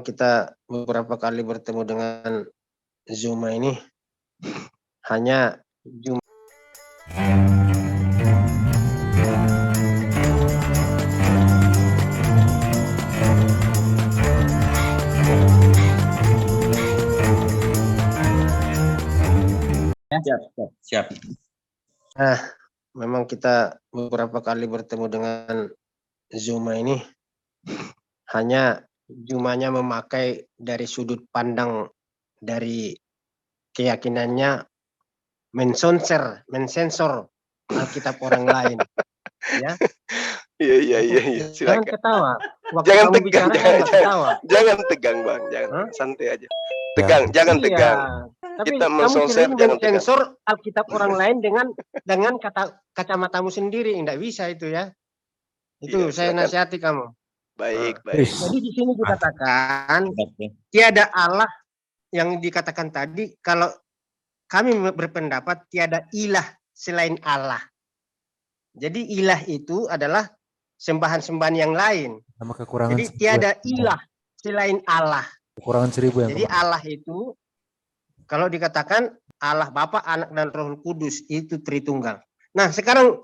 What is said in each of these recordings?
kita beberapa kali bertemu dengan Zuma ini hanya Zuma. Siap. Nah, memang kita beberapa kali bertemu dengan Zuma ini hanya Zumanya memakai dari sudut pandang dari keyakinannya mensensor Alkitab orang lain, ya. Iya, Jangan silakan. ketawa. Waktu Jangan kamu tegang, bicara jangan ketawa. jangan tegang Bang, jangan Hah? santai aja. Tegang, jangan Iya, tegang. tapi Kita kamu mensensor, sering jangan tegang. mensensor Alkitab orang lain dengan kacamatamu sendiri, tidak bisa itu ya. Itu Iya, saya silakan. nasihati kamu. Baik. Jadi di sini dikatakan tiada Allah yang dikatakan tadi, kalau kami berpendapat tiada ilah selain Allah. Jadi ilah itu adalah sembahan-sembahan yang lain. Sama kekurangan Jadi tiada ilah selain Allah. Kekurangan 1000 yang Jadi Allah itu kalau dikatakan Allah Bapa, Anak dan Roh Kudus itu Tritunggal. Nah, sekarang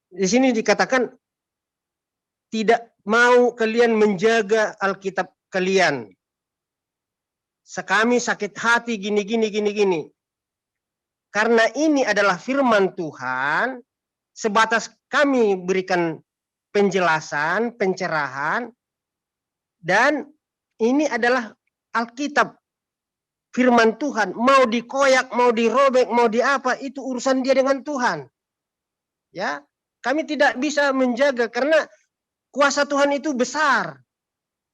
di sini dikatakan tidak mau kalian menjaga Alkitab kalian. Kami sakit hati gini. Karena ini adalah firman Tuhan, sebatas kami berikan penjelasan, pencerahan, dan ini adalah Alkitab, firman Tuhan. Mau dikoyak, mau dirobek, mau diapa, itu urusan dia dengan Tuhan. Ya, kami tidak bisa menjaga karena kuasa Tuhan itu besar.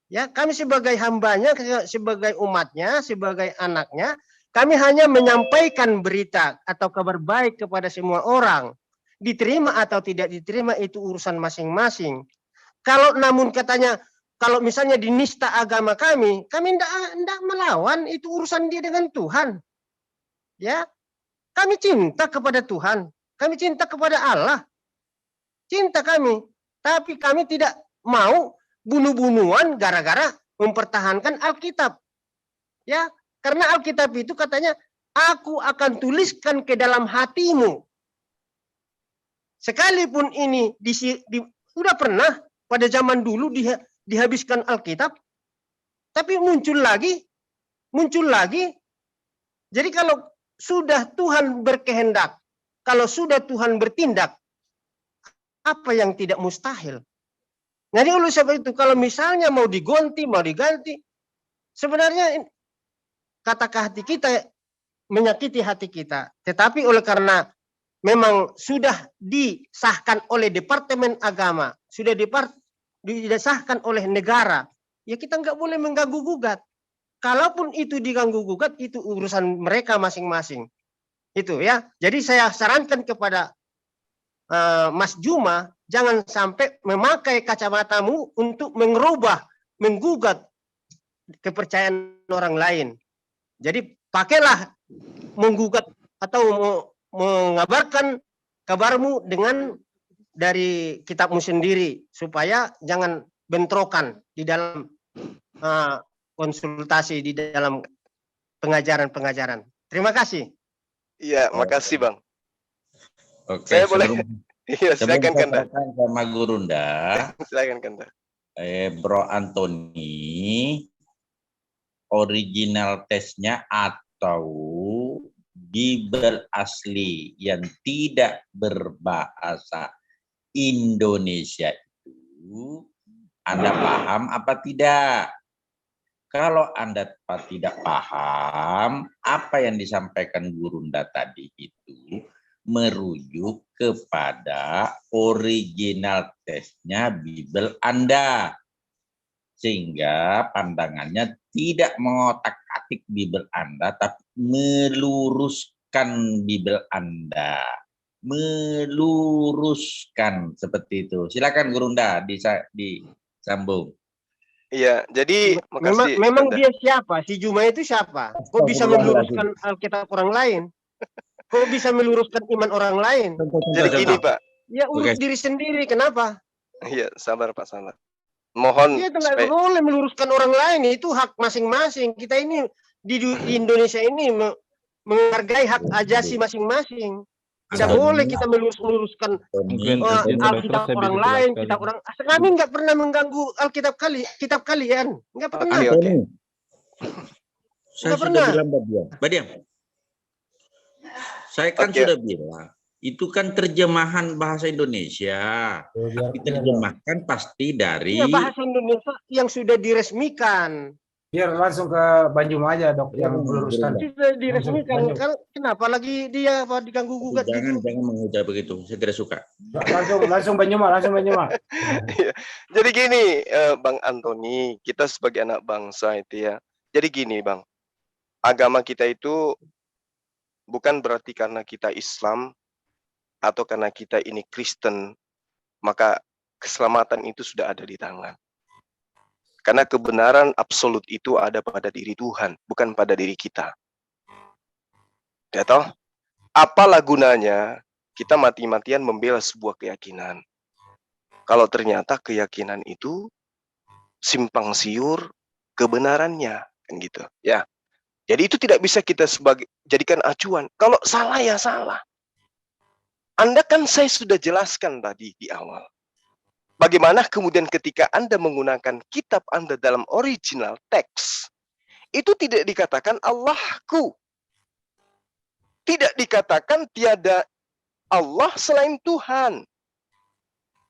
Ya, kami sebagai hambanya, sebagai umatnya, sebagai anaknya, kami hanya menyampaikan berita atau kabar baik kepada semua orang. Diterima atau tidak diterima itu urusan masing-masing. Kalau namun katanya, kalau misalnya dinista agama kami tidak melawan, itu urusan dia dengan Tuhan. Ya, kami cinta kepada Tuhan, kami cinta kepada Allah, cinta kami, tapi kami tidak mau bunuh-bunuhan gara-gara mempertahankan Alkitab. Ya, karena Alkitab itu katanya, aku akan tuliskan ke dalam hatimu. Sekalipun ini sudah pernah pada zaman dulu dihabiskan Alkitab, tapi muncul lagi. Jadi kalau sudah Tuhan berkehendak, kalau sudah Tuhan bertindak, apa yang tidak mustahil? Jadi oleh sebab itu, kalau misalnya mau diganti, sebenarnya kata hati kita menyakiti hati kita. Tetapi oleh karena memang sudah disahkan oleh Departemen Agama, sudah disahkan oleh negara, ya kita nggak boleh mengganggu-gugat. Kalaupun itu diganggu-gugat, itu urusan mereka masing-masing. Itu ya. Jadi saya sarankan kepada Mas Juma, jangan sampai memakai kacamatamu untuk menggugat kepercayaan orang lain. Jadi pakailah menggugat atau mengabarkan kabarmu dengan dari kitabmu sendiri, supaya jangan bentrokan di dalam konsultasi, di dalam pengajaran. Terima kasih. Iya, makasih Bang. Oke, Saya boleh. Iya, silakan Kanda. Sama Gurunda. Silakan Kanda. Bro Antoni, original tesnya atau Bible asli yang tidak berbahasa Indonesia itu Anda paham apa tidak? Kalau Anda tidak paham, apa yang disampaikan Gurunda tadi itu merujuk kepada original tesnya Bible Anda. Sehingga pandangannya tidak mengotak-atik Bible Anda, tapi meluruskan Bible Anda. Meluruskan seperti itu. Silakan Gurunda disambung. Iya, jadi makasih. Memang dia siapa? Si Juma itu siapa? Kok bisa meluruskan Alkitab orang lain? Kok bisa meluruskan iman orang lain? Jadi gini Pak. Ya urus diri sendiri, kenapa? Iya, sabar Pak, sabar. mohon Dia tidak supaya boleh meluruskan orang lain, itu hak masing-masing. Kita ini di Indonesia ini menghargai hak ajasi masing-masing. Tidak Antoni, boleh kita meluruskan Mungkin izin Alkitab saya orang bisa lain, jelaskan. kitab orang. Kami nggak pernah mengganggu Alkitab kitab kalian, nggak pernah. Oke. Antoni. Saya Nggak sudah pernah. bilang Badiam. Saya kan Oke. sudah bilang, itu kan terjemahan bahasa Indonesia. Tapi terjemahkan pasti dari Iya, bahasa Indonesia yang sudah diresmikan. Biar langsung ke Banjum aja dok yang meluruskan. Sudah diresmikan. Langsung. Kenapa lagi dia diganggu gugat jangan gitu? mengucap begitu. Saya tidak suka. Langsung Banjum. jadi gini, Bang Antoni, kita sebagai anak bangsa itu ya. Jadi gini, Bang. Agama kita itu bukan berarti karena kita Islam atau karena kita ini Kristen, maka keselamatan itu sudah ada di tangan. Karena kebenaran absolut itu ada pada diri Tuhan, bukan pada diri kita. Ya toh? Apalah gunanya kita mati-matian membela sebuah keyakinan, kalau ternyata keyakinan itu simpang siur kebenarannya, kan gitu. Ya. Jadi itu tidak bisa kita jadikan acuan. Kalau salah ya salah. Anda kan saya sudah jelaskan tadi di awal. Bagaimana kemudian ketika Anda menggunakan kitab Anda dalam original teks, itu tidak dikatakan Allahku. Tidak dikatakan tiada Allah selain Tuhan.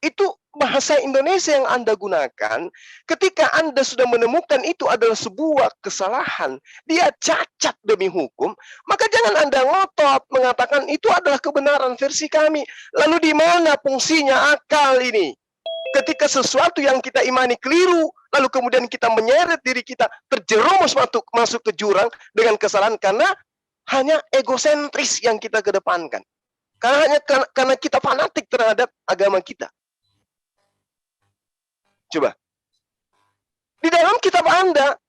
Itu bahasa Indonesia yang Anda gunakan. Ketika Anda sudah menemukan itu adalah sebuah kesalahan, dia cacat demi hukum, maka jangan Anda ngotot mengatakan itu adalah kebenaran versi kami. Lalu di mana fungsinya akal ini? Ketika sesuatu yang kita imani keliru, lalu kemudian kita menyeret diri kita terjerumus masuk ke jurang dengan kesalahan karena hanya egosentris yang kita kedepankan. Karena kita fanatik terhadap agama kita. Coba. Di dalam kitab Anda,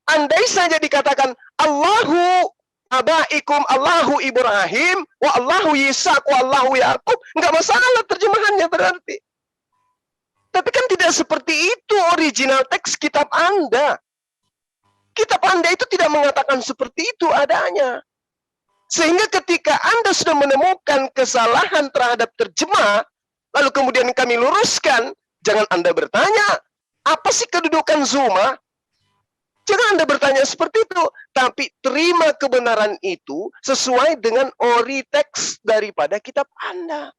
andai saja dikatakan Allahu abaikum, Allahu Ibrahim, wa Allahu Yisak, wa Allahu Yakub, nggak masalah terjemahannya berarti. Tapi kan tidak seperti itu original teks kitab Anda. Kitab Anda itu tidak mengatakan seperti itu adanya. Sehingga ketika Anda sudah menemukan kesalahan terhadap terjemah, lalu kemudian kami luruskan, jangan Anda bertanya, apa sih kedudukan Zuma? Jangan Anda bertanya seperti itu, tapi terima kebenaran itu sesuai dengan ori teks daripada kitab Anda.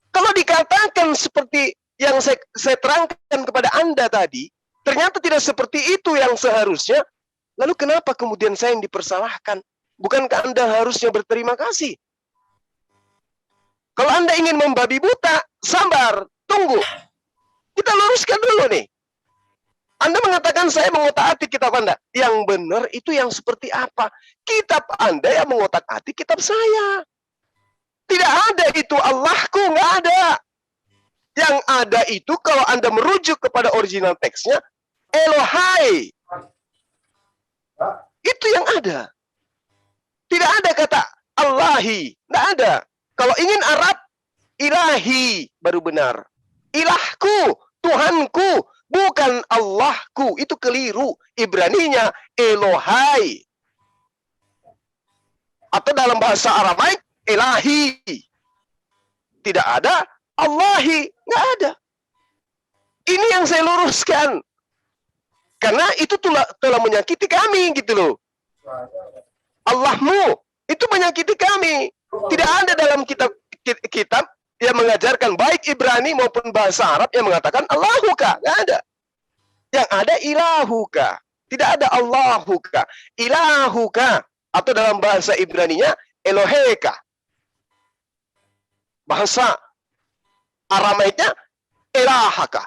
Kalau dikatakan seperti yang saya terangkan kepada Anda tadi, ternyata tidak seperti itu yang seharusnya, lalu kenapa kemudian saya yang dipersalahkan? Bukankah Anda harusnya berterima kasih? Kalau Anda ingin membabi buta, sabar, tunggu. Kita luruskan dulu nih. Anda mengatakan saya mengotak-atik kitab Anda. Yang benar itu yang seperti apa? Kitab Anda yang mengotak-atik kitab saya. Tidak ada itu Allahku, nggak ada. Yang ada itu kalau Anda merujuk kepada original teksnya, Elohai. Itu yang ada. Tidak ada kata Allahi. Tidak ada. Kalau ingin Arab, ilahi baru benar. Ilahku, Tuhanku, bukan Allahku. Itu keliru. Ibraninya Elohai. Atau dalam bahasa Aramaik, Ilahi. Tidak ada Allahi. Nggak ada. Ini yang saya luruskan. Karena itu telah menyakiti kami gitu loh. Allahmu itu menyakiti kami. Tidak ada dalam kitab yang mengajarkan baik Ibrani maupun bahasa Arab yang mengatakan Allahuka. Nggak ada. Yang ada ilahuka. Tidak ada Allahuka. Ilahuka. Atau dalam bahasa Ibraninya Eloheka. Bahasa Aramaiknya Elahaka.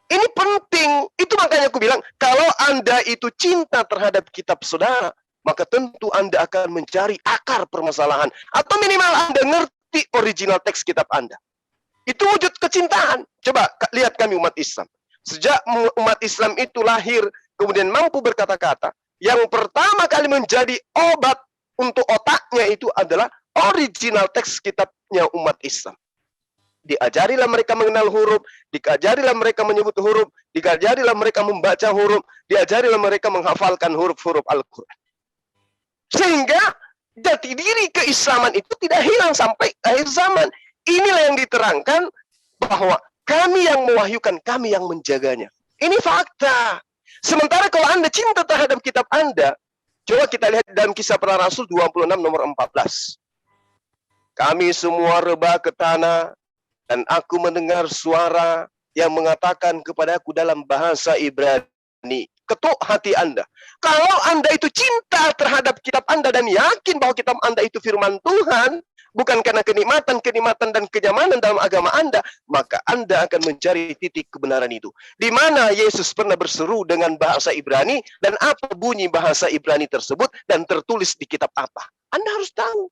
Ini penting. Itu makanya aku bilang, kalau Anda itu cinta terhadap kitab saudara, maka tentu Anda akan mencari akar permasalahan. Atau minimal Anda ngerti original teks kitab Anda. Itu wujud kecintaan. Coba lihat kami umat Islam. Sejak umat Islam itu lahir, kemudian mampu berkata-kata, yang pertama kali menjadi obat untuk otaknya itu adalah original teks kitabnya umat Islam. diajarilah mereka mengenal huruf, diajarilah mereka menyebut huruf, diajarilah mereka membaca huruf, diajarilah mereka menghafalkan huruf-huruf Al-Quran. Sehingga jati diri keislaman itu tidak hilang sampai akhir zaman. Inilah yang diterangkan bahwa kami yang mewahyukan, kami yang menjaganya. Ini fakta. Sementara kalau Anda cinta terhadap kitab Anda, coba kita lihat dalam Kisah Para Rasul 26 nomor 14. Kami semua rebah ke tanah, dan aku mendengar suara yang mengatakan kepadaku dalam bahasa Ibrani, ketuk hati Anda. Kalau Anda itu cinta terhadap kitab Anda dan yakin bahwa kitab Anda itu firman Tuhan, bukan karena kenikmatan dan kenyamanan dalam agama Anda, maka Anda akan mencari titik kebenaran itu. Di mana Yesus pernah berseru dengan bahasa Ibrani, dan apa bunyi bahasa Ibrani tersebut, dan tertulis di kitab apa. Anda harus tahu.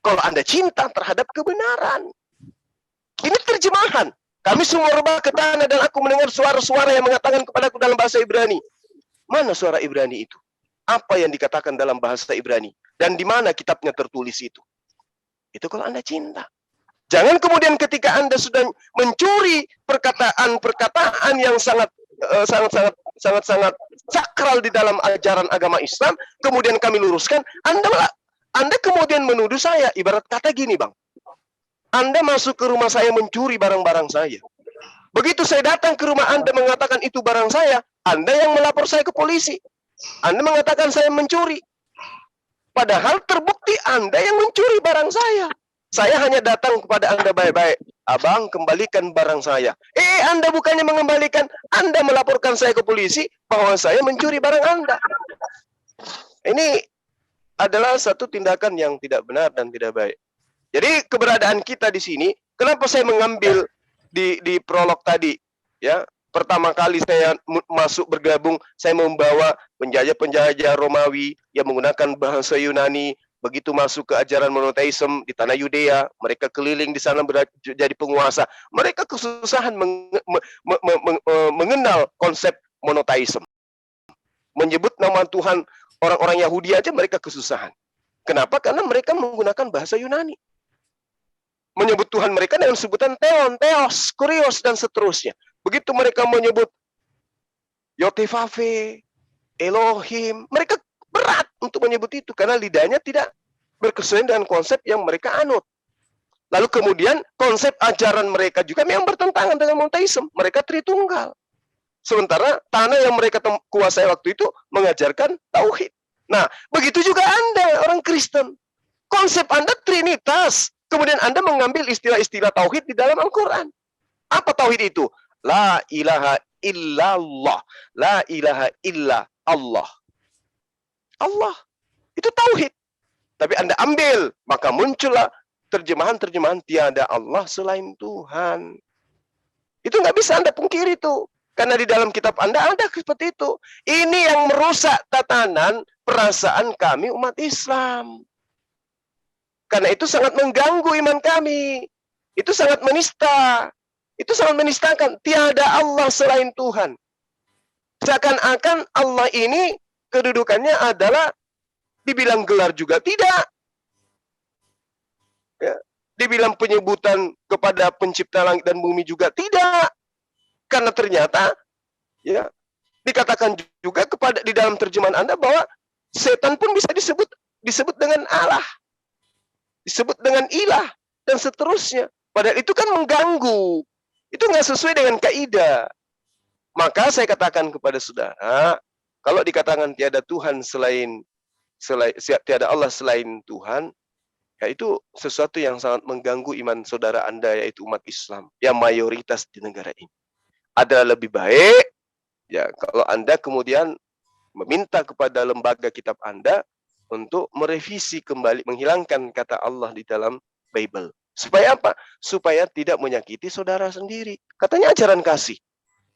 Kalau Anda cinta terhadap kebenaran. Ini terjemahan. Kami semua rebah ke tanah dan aku mendengar suara-suara yang mengatakan kepadaku dalam bahasa Ibrani. Mana suara Ibrani itu? Apa yang dikatakan dalam bahasa Ibrani? Dan di mana kitabnya tertulis itu? Itu kalau Anda cinta. Jangan kemudian ketika Anda sudah mencuri perkataan-perkataan yang sangat sakral di dalam ajaran agama Islam, kemudian kami luruskan, Anda kemudian menuduh saya. Ibarat kata gini, Bang. Anda masuk ke rumah saya mencuri barang-barang saya. Begitu saya datang ke rumah Anda mengatakan itu barang saya, Anda yang melapor saya ke polisi. Anda mengatakan saya mencuri. Padahal terbukti Anda yang mencuri barang saya. Saya hanya datang kepada Anda baik-baik. Abang, kembalikan barang saya. Anda bukannya mengembalikan, Anda melaporkan saya ke polisi bahwa saya mencuri barang Anda. Ini adalah satu tindakan yang tidak benar dan tidak baik. Jadi keberadaan kita di sini, kenapa saya mengambil di prolog tadi, ya? Pertama kali saya masuk bergabung, saya membawa penjajah-penjajah Romawi yang menggunakan bahasa Yunani, begitu masuk ke ajaran monoteisme di tanah Yudea, mereka keliling di sana jadi penguasa, mereka kesusahan mengenal konsep monoteisme. Menyebut nama Tuhan orang-orang Yahudi aja mereka kesusahan. Kenapa? Karena mereka menggunakan bahasa Yunani. Menyebut Tuhan mereka dengan sebutan Theon, Theos, Kurios, dan seterusnya. Begitu mereka menyebut Yotevave, Elohim, mereka berat untuk menyebut itu karena lidahnya tidak berkesesuaian dengan konsep yang mereka anut. Lalu kemudian konsep ajaran mereka juga memang bertentangan dengan monoteisme. Mereka Tritunggal. Sementara tanah yang mereka kuasai waktu itu mengajarkan tauhid. Nah, begitu juga Anda, orang Kristen. Konsep Anda Trinitas. Kemudian Anda mengambil istilah-istilah tauhid di dalam Al-Quran. Apa tauhid itu? La ilaha illallah. La ilaha illa Allah. Allah. Itu tauhid. Tapi Anda ambil, maka muncullah terjemahan-terjemahan tiada Allah selain Tuhan. Itu nggak bisa Anda pungkiri itu. Karena di dalam kitab Anda ada seperti itu. Ini yang merusak tatanan perasaan kami umat Islam. Karena itu sangat mengganggu iman kami. Itu sangat menista. Itu sangat menistakan. Tiada Allah selain Tuhan. Seakan-akan Allah ini kedudukannya adalah dibilang gelar juga tidak. Ya. Dibilang penyebutan kepada pencipta langit dan bumi juga tidak. Karena ternyata ya dikatakan juga kepada di dalam terjemahan Anda bahwa setan pun bisa disebut dengan Allah. Disebut dengan ilah dan seterusnya. Padahal itu kan mengganggu. Itu nggak sesuai dengan kaidah. Maka saya katakan kepada saudara, kalau dikatakan tiada Tuhan tiada Allah selain Tuhan, ya itu sesuatu yang sangat mengganggu iman saudara Anda, yaitu umat Islam yang mayoritas di negara ini. Adalah lebih baik ya kalau Anda kemudian meminta kepada lembaga kitab Anda untuk merevisi kembali, menghilangkan kata Allah di dalam Bible. Supaya apa? Supaya tidak menyakiti saudara sendiri. Katanya ajaran kasih.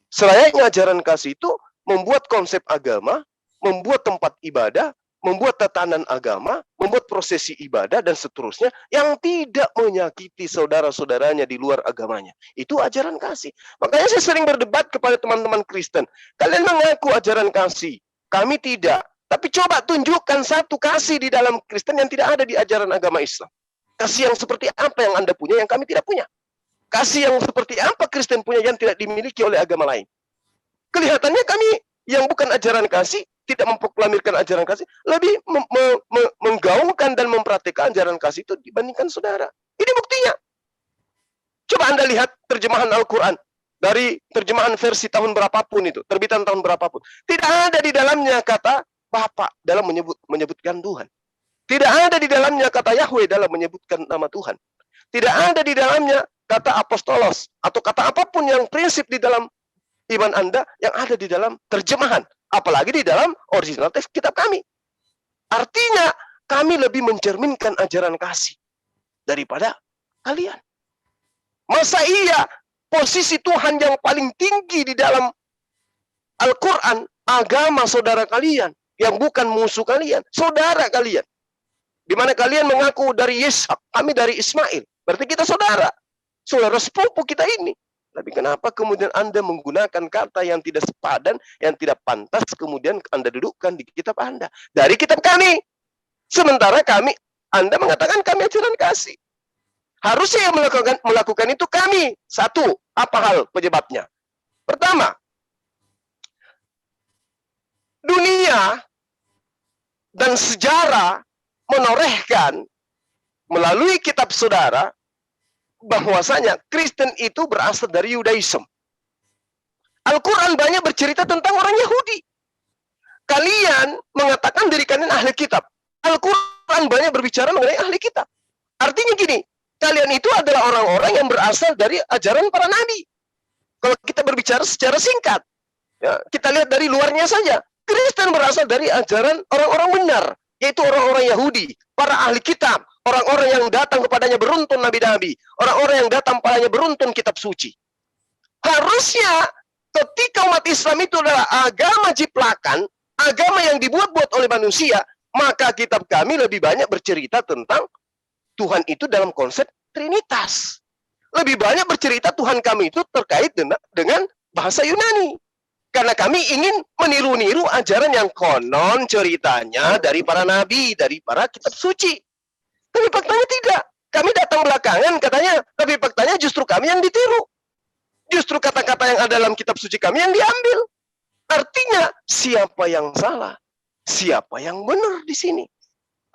Selayaknya ajaran kasih itu membuat konsep agama, membuat tempat ibadah, membuat tatanan agama, membuat prosesi ibadah, dan seterusnya yang tidak menyakiti saudara-saudaranya di luar agamanya. Itu ajaran kasih. Makanya saya sering berdebat kepada teman-teman Kristen. Kalian mengaku ajaran kasih. Kami tidak. Tapi coba tunjukkan satu kasih di dalam Kristen yang tidak ada di ajaran agama Islam. Kasih yang seperti apa yang Anda punya, yang kami tidak punya. Kasih yang seperti apa Kristen punya yang tidak dimiliki oleh agama lain? Kelihatannya kami yang bukan ajaran kasih, tidak memproklamirkan ajaran kasih, lebih menggaungkan dan mempraktikkan ajaran kasih itu dibandingkan saudara. Ini buktinya. Coba Anda lihat terjemahan Al-Quran. Dari terjemahan versi tahun berapapun itu, terbitan tahun berapapun. Tidak ada di dalamnya kata Bapa dalam menyebutkan Tuhan. Tidak ada di dalamnya kata Yahweh dalam menyebutkan nama Tuhan. Tidak ada di dalamnya kata apostolos atau kata apapun yang prinsip di dalam iman Anda yang ada di dalam terjemahan, apalagi di dalam original teks kitab kami. Artinya kami lebih mencerminkan ajaran kasih daripada kalian. Masa iya posisi Tuhan yang paling tinggi di dalam Al-Quran, agama saudara kalian yang bukan musuh kalian, saudara kalian. Di mana kalian mengaku dari Ishak, kami dari Ismail. Berarti kita saudara. Saudara sepupu kita ini. Tapi kenapa kemudian Anda menggunakan kata yang tidak sepadan, yang tidak pantas, kemudian Anda dudukkan di kitab Anda. Dari kitab kami. Sementara Anda mengatakan kami ajaran kasih. Harusnya yang melakukan itu kami. Satu, apa hal penyebabnya? Pertama, dunia dan sejarah menorehkan melalui kitab saudara bahwasanya Kristen itu berasal dari Yudaism. Al-Quran banyak bercerita tentang orang Yahudi. Kalian mengatakan diri kalian ahli kitab. Al-Quran banyak berbicara mengenai ahli kitab. Artinya gini, kalian itu adalah orang-orang yang berasal dari ajaran para nabi. Kalau kita berbicara secara singkat, ya, kita lihat dari luarnya saja. Kristen berasal dari ajaran orang-orang benar, yaitu orang-orang Yahudi, para ahli kitab, orang-orang yang datang kepadanya beruntun nabi-nabi, orang-orang yang datang padanya beruntun kitab suci. Harusnya ketika umat Islam itu adalah agama jiplakan, agama yang dibuat-buat oleh manusia, maka kitab kami lebih banyak bercerita tentang Tuhan itu dalam konsep Trinitas. Lebih banyak bercerita Tuhan kami itu terkait dengan bahasa Yunani. Karena kami ingin meniru-niru ajaran yang konon ceritanya dari para nabi, dari para kitab suci. Tapi faktanya tidak. Kami datang belakangan katanya, tapi faktanya justru kami yang ditiru. Justru kata-kata yang ada dalam kitab suci kami yang diambil. Artinya, siapa yang salah? Siapa yang benar di sini?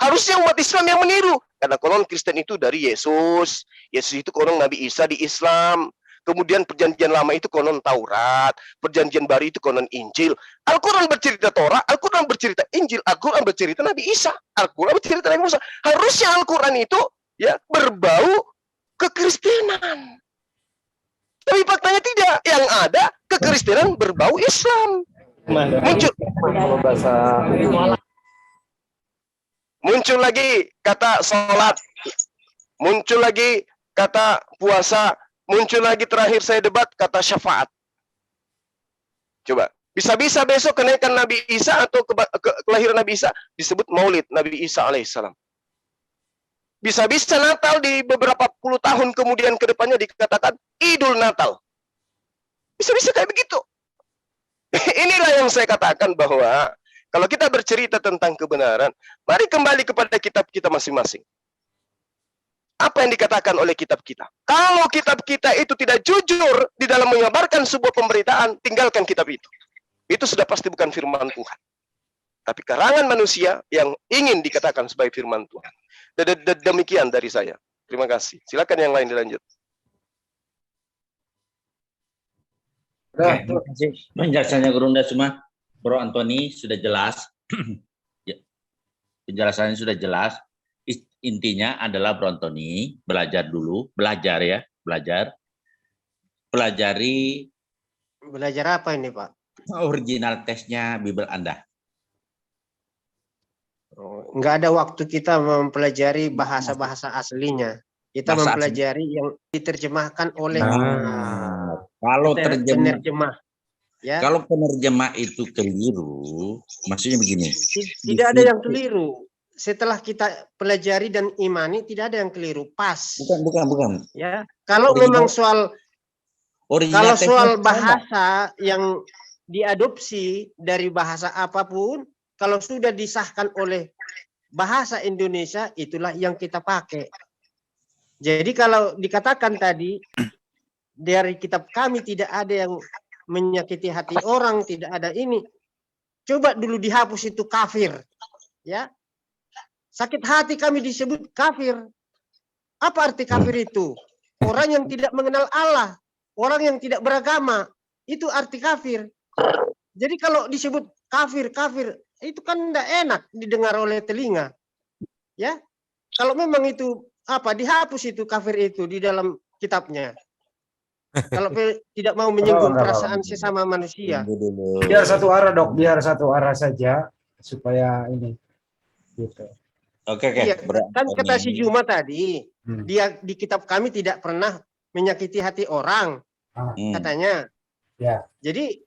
Harusnya umat Islam yang meniru. Karena konon Kristen itu dari Yesus. Yesus itu konon Nabi Isa di Islam. Kemudian perjanjian lama itu konon Taurat, perjanjian baru itu konon Injil. Al-Quran bercerita Torah, Al-Quran bercerita Injil, Al-Quran bercerita Nabi Isa, Al-Quran bercerita Nabi Musa. Harusnya Al-Quran itu ya berbau kekristenan. Tapi faktanya tidak. Yang ada kekristenan berbau Islam. Muncul lagi kata sholat, muncul lagi kata puasa, muncul lagi terakhir saya debat kata syafaat. Coba, bisa-bisa besok kenaikan Nabi Isa atau kelahiran Nabi Isa disebut Maulid Nabi Isa alaihissalam. Bisa-bisa Natal di beberapa puluh tahun kemudian ke depannya dikatakan Idul Natal. Bisa-bisa kayak begitu. Inilah yang saya katakan bahwa kalau kita bercerita tentang kebenaran, mari kembali kepada kitab kita masing-masing. Apa yang dikatakan oleh kitab kita? Kalau kitab kita itu tidak jujur di dalam mengabarkan sebuah pemberitaan, tinggalkan kitab itu. Itu sudah pasti bukan firman Tuhan. Tapi karangan manusia yang ingin dikatakan sebagai firman Tuhan. Demikian dari saya. Terima kasih. Silakan yang lain dilanjut. Terima kasih penjelasannya Gurunda semua. Bro Antoni sudah jelas. Penjelasannya sudah jelas. Intinya adalah Bro Antoni belajar dulu, belajar ya, belajar. Pelajari. Belajar apa ini, Pak? Original teksnya Bible Anda. Nggak ada waktu kita mempelajari bahasa-bahasa aslinya. Kita Bahasa mempelajari yang diterjemahkan oleh kalau penerjemah. Ya. Kalau penerjemah itu keliru, maksudnya begini. Tidak ada yang keliru. Setelah kita pelajari dan imani, tidak ada yang keliru. Pas. Bukan. Ya. Kalau memang soal bahasa yang diadopsi dari bahasa apapun, kalau sudah disahkan oleh bahasa Indonesia, itulah yang kita pakai. Jadi kalau dikatakan tadi dari kitab kami tidak ada yang menyakiti hati orang, tidak ada ini. Coba dulu dihapus itu kafir. Ya. Sakit hati kami disebut kafir. Apa arti kafir itu? Orang yang tidak mengenal Allah, orang yang tidak beragama, itu arti kafir. Jadi kalau disebut kafir, itu kan tidak enak didengar oleh telinga. Ya. Kalau memang itu dihapus itu kafir itu di dalam kitabnya. Kalau tidak mau menyinggung perasaan sesama manusia. Biar satu arah, Dok, biar satu arah saja supaya ini gitu. Oke. Iya, kan kata si Juma tadi, dia di kitab kami tidak pernah menyakiti hati orang, katanya. Ya. Jadi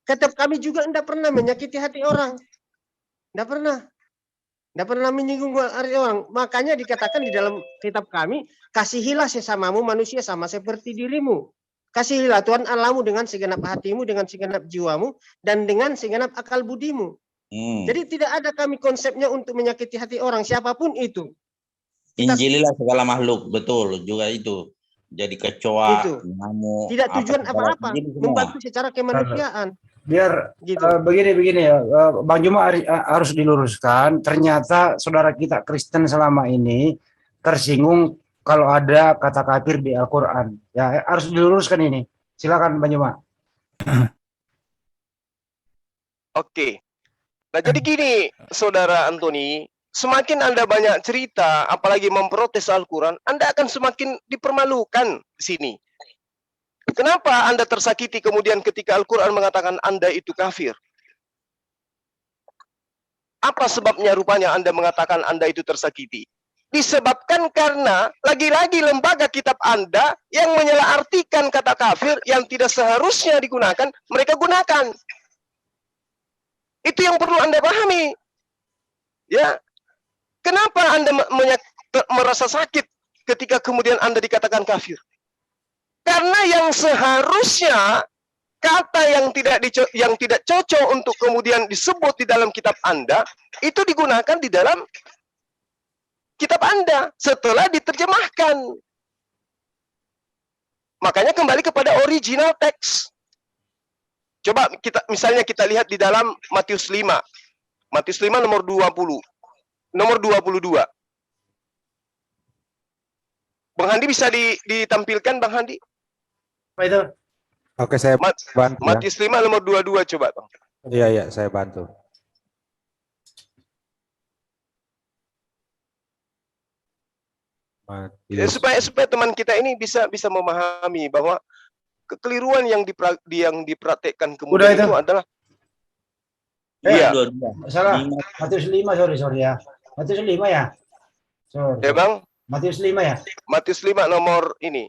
kitab kami juga tidak pernah menyakiti hati orang. Tidak pernah. Tidak pernah menyinggung hati orang. Makanya dikatakan di dalam kitab kami, kasihilah sesamamu manusia sama seperti dirimu. Kasihilah Tuhan Allahmu dengan segenap hatimu, dengan segenap jiwamu, dan dengan segenap akal budimu. Jadi tidak ada kami konsepnya untuk menyakiti hati orang, siapapun itu. Injililah segala makhluk, betul juga itu. Jadi kecoa, ngamuk. Tidak tujuan apa-apa, membantu secara kemanusiaan. Biar gitu. Begini ya, Bang Juma harus diluruskan. Ternyata saudara kita Kristen selama ini tersinggung kalau ada kata kafir di Al-Quran. Ya, harus diluruskan ini. Silakan Bang Juma. Oke. Nah, jadi gini, Saudara Antoni, semakin Anda banyak cerita, apalagi memprotes Al-Quran, Anda akan semakin dipermalukan di sini. Kenapa Anda tersakiti kemudian ketika Al-Quran mengatakan Anda itu kafir? Apa sebabnya rupanya Anda mengatakan Anda itu tersakiti? Disebabkan karena lagi-lagi lembaga kitab Anda yang menyalahartikan kata kafir yang tidak seharusnya digunakan, mereka gunakan. Itu yang perlu Anda pahami. Ya. Kenapa Anda merasa sakit ketika kemudian Anda dikatakan kafir? Karena yang seharusnya kata yang tidak cocok untuk kemudian disebut di dalam kitab Anda itu digunakan di dalam kitab Anda setelah diterjemahkan. Makanya kembali kepada original teks. Coba misalnya kita lihat di dalam Matius 5. Matius 5 nomor 20. Nomor 22. Bang Handi bisa ditampilkan, Bang Handi? Apa itu? Oke, saya bantu. Matius 5 nomor 22 coba, Bang. Iya, saya bantu. Supaya teman kita ini bisa memahami bahwa kekeliruan yang dipraktekkan kemudian itu adalah iya. Salah. Matius 5, sorry ya. Matius 5 ya. Sorry. Ya, Bang. Matius 5 ya. Matius 5 nomor ini.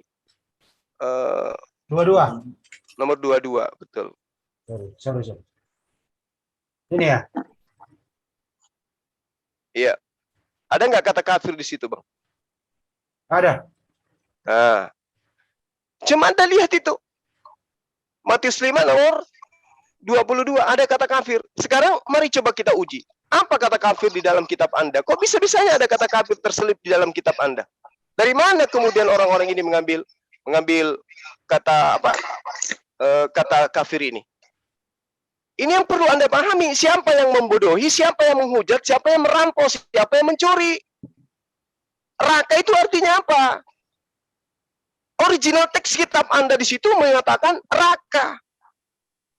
22. Nomor 22, betul. Sorry. Ini ya. Iya. Ada nggak kata kafir di situ, Bang? Ada. Nah. Cuma Anda lihat itu. Matius 5 nomor 22 ada kata kafir. Sekarang mari coba kita uji. Apa kata kafir di dalam kitab Anda? Kok bisa-bisanya ada kata kafir terselip di dalam kitab Anda? Dari mana kemudian orang-orang ini mengambil kata kata kafir ini? Ini yang perlu Anda pahami. Siapa yang membodohi, siapa yang menghujat, siapa yang merampok, siapa yang mencuri. Raka itu artinya apa? Original teks kitab Anda di situ mengatakan raka.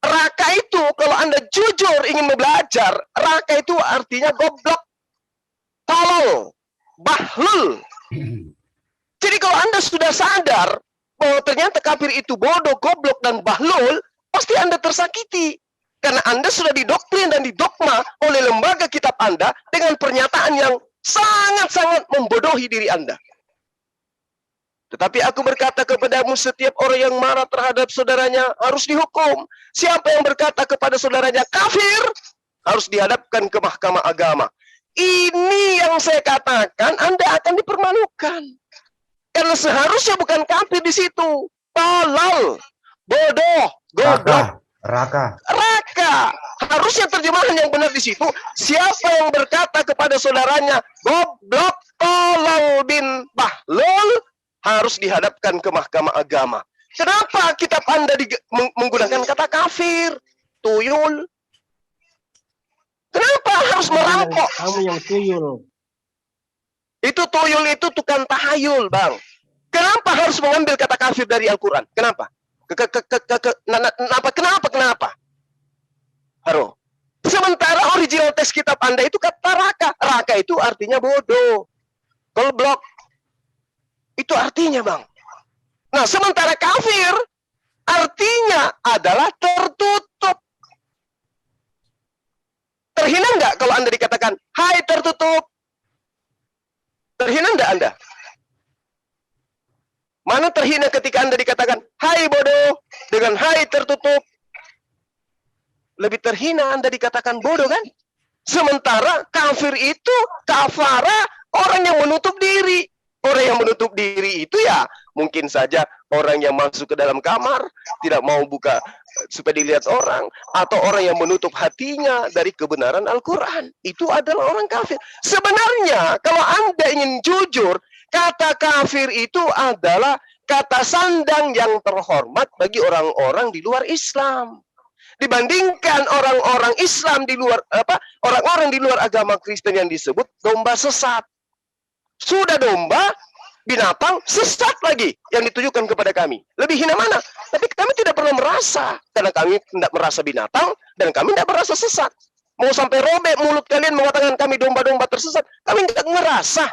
Raka itu kalau Anda jujur ingin belajar, raka itu artinya goblok, tolol, bahlul. Jadi kalau Anda sudah sadar bahwa ternyata kafir itu bodoh, goblok, dan bahlul, pasti Anda tersakiti. Karena Anda sudah didoktrin dan didogma oleh lembaga kitab Anda dengan pernyataan yang sangat-sangat membodohi diri Anda. Tetapi aku berkata kepadamu, setiap orang yang marah terhadap saudaranya harus dihukum. Siapa yang berkata kepada saudaranya kafir, harus dihadapkan ke mahkamah agama. Ini yang saya katakan, Anda akan dipermalukan. Karena seharusnya bukan kafir di situ. Tolol, bodoh, goblok. Raka. Harusnya terjemahan yang benar di situ. Siapa yang berkata kepada saudaranya goblok, tolol bin bahlul, harus dihadapkan ke mahkamah agama. Kenapa kitab Anda menggunakan kata kafir, tuyul? Kenapa harus merampok? Kamu yang tuyul. Itu tuyul itu tukang tahayul, Bang. Kenapa harus mengambil kata kafir dari Al-Quran? Kenapa? Kenapa? Haro. Sementara original teks kitab Anda itu kata raka. Raka itu artinya bodoh. Goblok. Itu artinya, Bang. Nah, sementara kafir artinya adalah tertutup. Terhina nggak kalau Anda dikatakan, hai tertutup? Terhina nggak Anda? Mana terhina ketika Anda dikatakan, hai bodoh, dengan hai tertutup? Lebih terhina Anda dikatakan bodoh, kan? Sementara kafir itu, kafara, orang yang menutup diri. Orang yang menutup diri itu ya mungkin saja orang yang masuk ke dalam kamar, tidak mau buka supaya dilihat orang, atau orang yang menutup hatinya dari kebenaran Al-Quran. Itu adalah orang kafir. Sebenarnya kalau Anda ingin jujur, kata kafir itu adalah kata sandang yang terhormat bagi orang-orang di luar Islam. Dibandingkan orang-orang Islam di luar orang-orang di luar agama Kristen yang disebut domba sesat. Sudah domba, binatang, sesat lagi yang ditujukan kepada kami. Lebih hina mana? Tapi kami tidak pernah merasa. Karena kami tidak merasa binatang, dan kami tidak merasa sesat. Mau sampai robek mulut kalian mengatakan kami domba-domba tersesat, kami tidak merasa.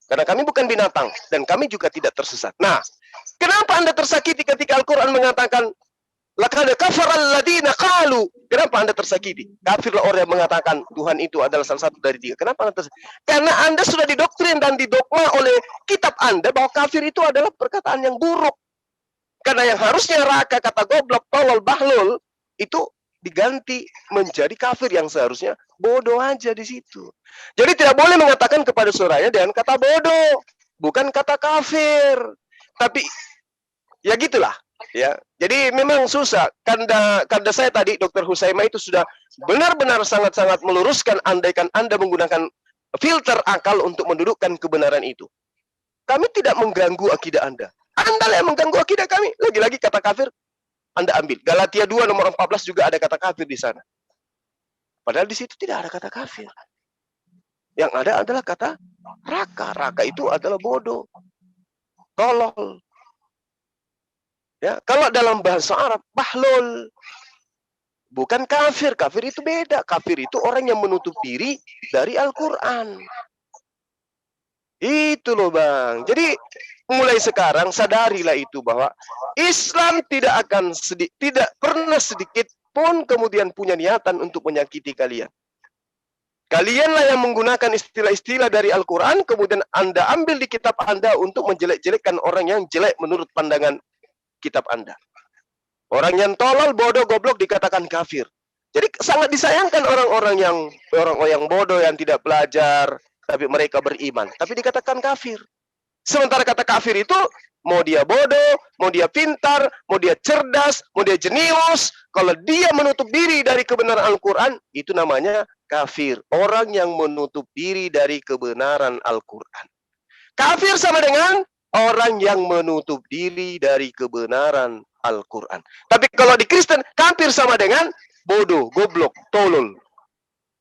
Karena kami bukan binatang, dan kami juga tidak tersesat. Nah, kenapa Anda tersakiti ketika Al-Quran mengatakan, laqad kafara alladziina qalu? Kenapa Anda tersakiti? Kafirlah orang yang mengatakan Tuhan itu adalah salah satu dari tiga. Kenapa Anda tersakiti? Karena Anda sudah didoktrin dan didogma oleh kitab Anda bahwa kafir itu adalah perkataan yang buruk. Karena yang harusnya raka, kata goblok, tolol, bahlul, itu diganti menjadi kafir yang seharusnya bodoh aja di situ. Jadi tidak boleh mengatakan kepada saudaranya dengan kata bodoh, bukan kata kafir. Tapi ya gitulah. Ya, jadi memang susah. Karena saya tadi, Dr. Husaimah itu sudah benar-benar sangat-sangat meluruskan, andaikan Anda menggunakan filter akal untuk mendudukkan kebenaran itu. Kami tidak mengganggu akidah Anda. Anda lah yang mengganggu akidah kami. Lagi-lagi kata kafir, Anda ambil. Galatia 2 nomor 14 juga ada kata kafir di sana. Padahal di situ tidak ada kata kafir. Yang ada adalah kata raka. Raka itu adalah bodoh, tolol. Ya, kalau dalam bahasa Arab, bahlul. Bukan kafir. Kafir itu beda. Kafir itu orang yang menutup diri dari Al-Quran. Itu loh, Bang. Jadi, mulai sekarang sadarilah itu bahwa Islam tidak pernah sedikit pun kemudian punya niatan untuk menyakiti kalian. Kalianlah yang menggunakan istilah-istilah dari Al-Quran, kemudian Anda ambil di kitab Anda untuk menjelek-jelekkan orang yang jelek menurut pandangan kitab Anda. Orang yang tolol, bodoh, goblok dikatakan kafir. Jadi sangat disayangkan orang-orang yang bodoh, yang tidak belajar, tapi mereka beriman, tapi dikatakan kafir. Sementara kata kafir itu, mau dia bodoh, mau dia pintar, mau dia cerdas, mau dia jenius, kalau dia menutup diri dari kebenaran Al-Quran, itu namanya kafir. Orang yang menutup diri dari kebenaran Al-Quran. Kafir sama dengan orang yang menutup diri dari kebenaran Al-Quran. Tapi kalau di Kristen, kafir sama dengan bodoh, goblok, tolol.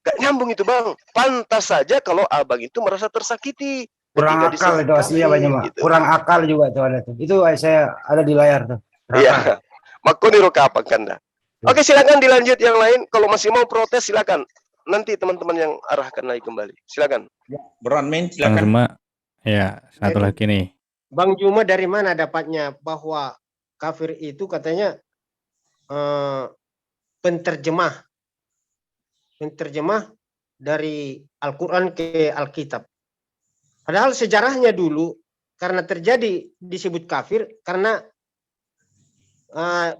Gak nyambung itu, Bang. Pantas saja kalau abang itu merasa tersakiti. Kurang akal itu aslinya banyak, Mak. Gitu. Kurang akal juga tuh ada tuh. Itu saya ada di layar tuh. Iya. Makoniru kapan Kanda. Oke, silakan dilanjut yang lain. Kalau masih mau protes silakan. Nanti teman-teman yang arahkan lagi kembali. Silakan. Bang Min, Bang silakan. Juma, ya satu lagi nih. Bang Juma dari mana dapatnya bahwa kafir itu katanya penterjemah dari Al-Quran ke Alkitab. Padahal sejarahnya dulu karena terjadi disebut kafir karena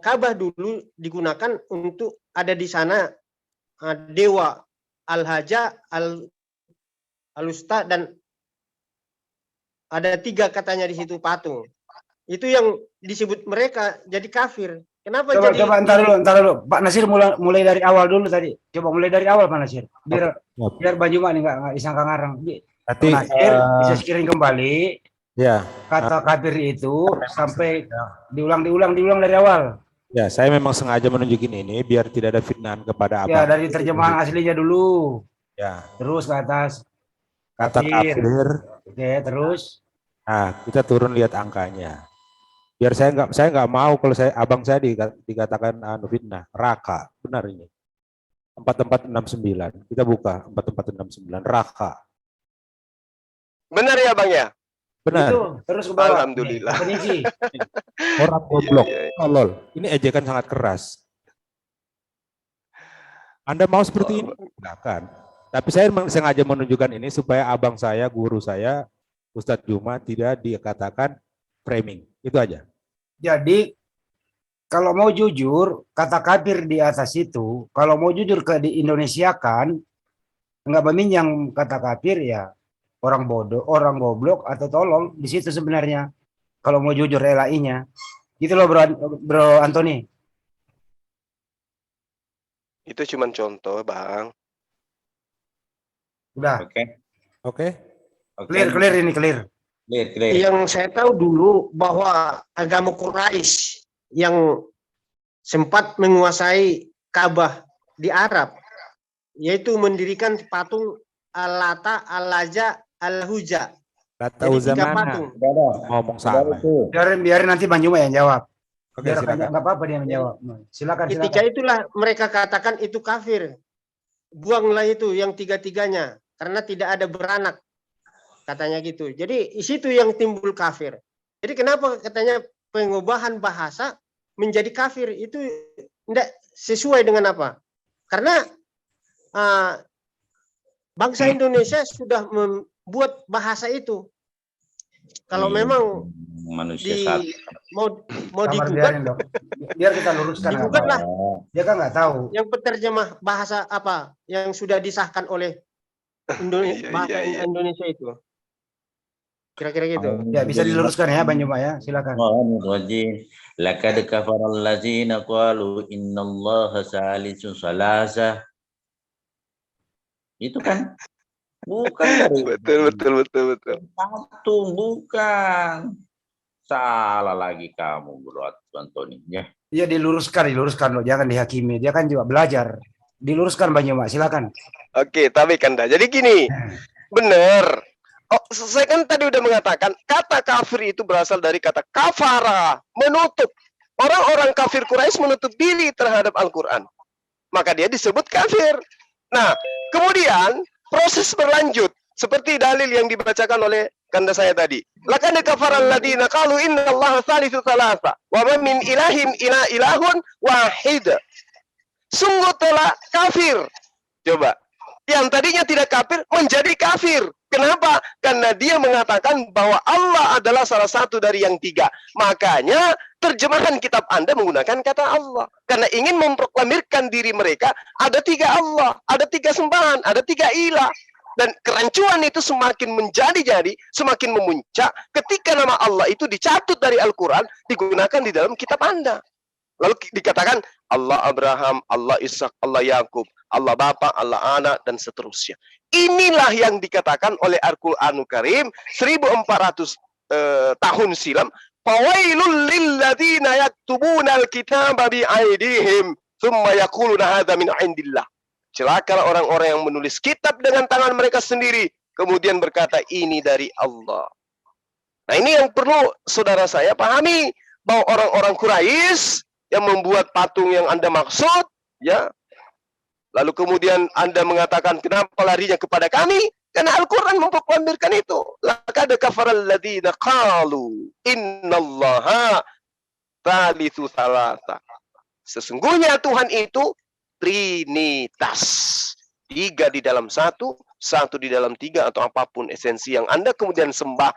Ka'bah dulu digunakan untuk ada di sana dewa Al-Haja, Al-Usta, dan ada 3 katanya di situ patung. Itu yang disebut mereka jadi kafir. Kenapa Coba, jadi? coba entar dulu. Pak Nasir mulai dari awal dulu tadi. Coba mulai dari awal, Pak Nasir. Biar Bang Juma nih nggak disangka ngarang. Berarti Pak Nasir bisa screen kembali. Ya, kata kafir itu sampai diulang dari awal. ya, saya memang sengaja menunjukin ini biar tidak ada fitnah kepada Ya, abang. dari terjemahan aslinya dulu. Ya, Terus ke atas kata kafir. kafir. Oke, terus Nah, kita turun lihat angkanya. Biar saya nggak mau kalau abang saya dikatakan fitnah, raka. Benar ini. 4469. Kita buka 4469 raka. Benar ya Bang ya? Benar. itu terus ke bawah. Alhamdulillah. Definisi. Orang goblok, Iya, iya. tolol. Ini ejekan sangat keras. Anda mau seperti ini? Silakan. Tapi saya sengaja menunjukkan ini supaya abang saya, guru saya, Ustadz Juma tidak dikatakan framing. Itu aja. Jadi kalau mau jujur, kata kafir di atas itu, kalau mau jujur di Indonesia kan, nggak meminjam kata kafir ya orang bodoh, orang goblok atau tolol di situ sebenarnya. Kalau mau jujur relainya, gitu loh bro Anthony. Itu cuma contoh, Bang. Udah Oke. Oke? clear ini clear. Clear. Yang saya tahu dulu bahwa agama Quraisy yang sempat menguasai Ka'bah di Arab, yaitu mendirikan patung Al-Lata, Al-Laja, Al-Huja. Kata Jadi 3 Uzamana patung. ngomong salah. Biarin nanti Bang Juma yang jawab. Oke, silakan. Nggak apa-apa dia menjawab. Silakan. Ketika itulah mereka katakan itu kafir. Buanglah itu yang 3-3-nya karena tidak ada beranak. Katanya gitu. Jadi di situ yang timbul kafir. Jadi kenapa katanya pengubahan bahasa menjadi kafir itu tidak sesuai dengan apa? Karena bangsa Indonesia sudah membuat bahasa itu. Kalau memang manusia satu. mau digugat, biar kita luruskan. digugatlah. Dia kan nggak tahu. Yang penerjemah bahasa apa yang sudah disahkan oleh Indonesia, bahasa Indonesia itu. Kira-kira gitu. Ya bisa diluruskan ya Bang Juma ya, silakan. Laqad kafara allazina qalu innallaha salisu salasa. Itu kan bukan dari Betul. patung, bukan. Salah lagi kamu, Bro Antoni. Ya. Iya diluruskan loh, jangan dihakimi. Dia kan juga belajar. Diluruskan Bang Juma, silakan. Oke, tapi Kanda. Jadi gini, benar. Oh, saya kan tadi udah mengatakan kata kafir itu berasal dari kata kafara, menutup. Orang-orang kafir Quraisy menutup diri terhadap Al-Quran. Maka dia disebut kafir. Nah, kemudian proses berlanjut. Seperti dalil yang dibacakan oleh Kanda saya tadi. Laqad kafara alladziina qalu innallaha tsalitsu tsalatsa wa ma min ilahin illa ilahun wahid. Sungguh telah kafir. Coba. Yang tadinya tidak kafir menjadi kafir. Kenapa? Karena dia mengatakan bahwa Allah adalah salah satu dari yang 3. Makanya terjemahan kitab Anda menggunakan kata Allah. Karena ingin memproklamirkan diri mereka ada 3 Allah, ada 3 sembahan, ada 3 ilah. Dan kerancuan itu semakin menjadi-jadi, semakin memuncak ketika nama Allah itu dicatut dari Al-Quran, digunakan di dalam kitab Anda. Lalu dikatakan Allah Abraham, Allah Ishak, Allah Yakub, Allah Bapa, Allah Anak, dan seterusnya. Inilah yang dikatakan oleh Al-Quranul Karim 1400 tahun silam. Fawailul lilladzina yaktubuna al-kitaba bi'aidihim thumma yaquluna hadza min indillah. Celakalah orang-orang yang menulis kitab dengan tangan mereka sendiri, kemudian berkata ini dari Allah. Nah, ini yang perlu saudara saya pahami, bahwa orang-orang Quraisy yang membuat patung yang Anda maksud, ya. Lalu kemudian Anda mengatakan kenapa larinya kepada kami? Karena Al-Quran memproklamirkan itu. Laqad kafara alladziina qalu innallaha tsalitsu tsalatsa. Sesungguhnya Tuhan itu Trinitas. 3 di dalam 1, 1 di dalam 3, atau apapun esensi yang Anda kemudian sembah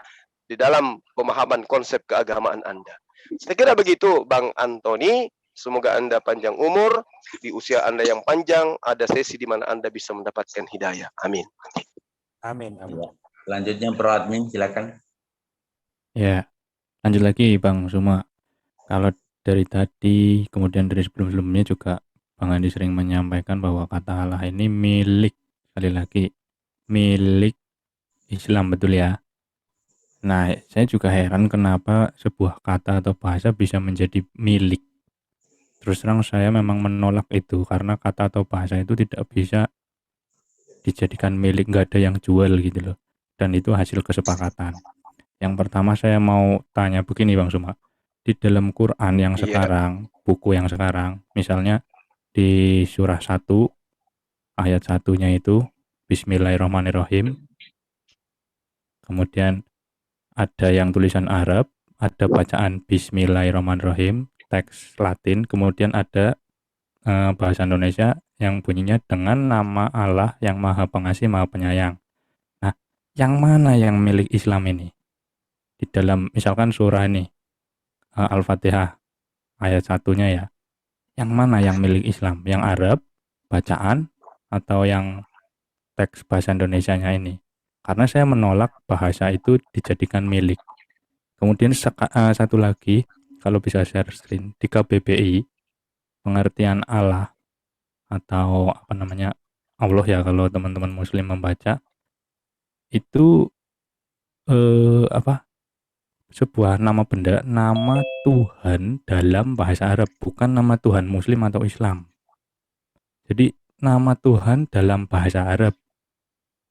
di dalam pemahaman konsep keagamaan Anda. Saya kira begitu Bang Antoni. Semoga Anda panjang umur, di usia Anda yang panjang, ada sesi di mana Anda bisa mendapatkan hidayah. Amin. Amin. Selanjutnya Pro Admin, silakan. Ya, lanjut lagi Bang Suma. Kalau dari tadi, kemudian dari sebelum-sebelumnya juga Bang Andi sering menyampaikan bahwa kata Allah ini milik, sekali lagi, milik Islam, betul ya? Nah, saya juga heran kenapa sebuah kata atau bahasa bisa menjadi milik. Terus terang saya memang menolak itu karena kata atau bahasa itu tidak bisa dijadikan milik, nggak ada yang jual gitu loh. Dan itu hasil kesepakatan. Yang pertama saya mau tanya begini Bang Suma. Di dalam Quran yang Iya. sekarang, buku yang sekarang, misalnya di surah 1 ayat 1-nya itu Bismillahirrahmanirrahim. Kemudian ada yang tulisan Arab, ada bacaan Bismillahirrahmanirrahim, teks Latin, kemudian ada bahasa Indonesia yang bunyinya dengan nama Allah yang Maha Pengasih, Maha Penyayang. Nah, yang mana yang milik Islam ini? Di dalam misalkan surah ini Al-Fatihah ayat 1-nya ya. Yang mana yang milik Islam? Yang Arab, bacaan, atau yang teks bahasa Indonesianya ini? Karena saya menolak bahasa itu dijadikan milik. Kemudian satu lagi, kalau bisa share screen, di KBBI, pengertian Allah atau apa namanya Allah ya kalau teman-teman Muslim membaca itu sebuah nama benda, nama Tuhan dalam bahasa Arab, bukan nama Tuhan Muslim atau Islam. Jadi nama Tuhan dalam bahasa Arab.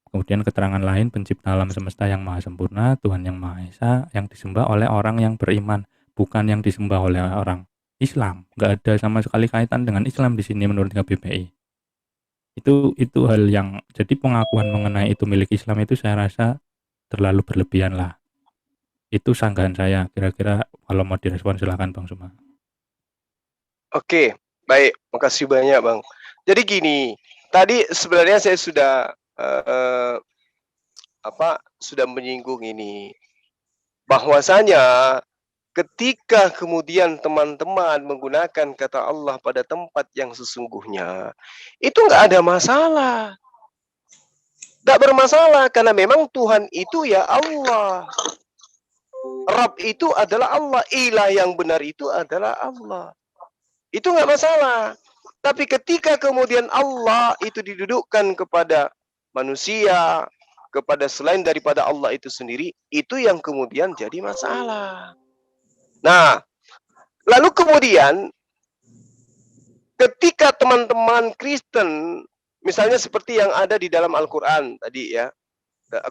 Kemudian keterangan lain, pencipta alam semesta yang maha sempurna, Tuhan yang maha esa, yang disembah oleh orang yang beriman, bukan yang disembah oleh orang Islam. Nggak ada sama sekali kaitan dengan Islam di sini menurut KBBI. Itu hal yang, jadi pengakuan mengenai itu milik Islam itu saya rasa terlalu berlebihan lah. Itu sanggahan saya, kira-kira kalau mau direspon silakan Bang Suma. Oke, baik, makasih banyak Bang. Jadi gini, tadi sebenarnya saya sudah sudah menyinggung ini, bahwasanya ketika kemudian teman-teman menggunakan kata Allah pada tempat yang sesungguhnya, itu nggak ada masalah. Nggak bermasalah, karena memang Tuhan itu ya Allah. Rabb itu adalah Allah. Ilah yang benar itu adalah Allah. Itu nggak masalah. Tapi ketika kemudian Allah itu didudukkan kepada manusia, kepada selain daripada Allah itu sendiri, itu yang kemudian jadi masalah. Nah, lalu kemudian ketika teman-teman Kristen, misalnya seperti yang ada di dalam Al-Quran tadi ya,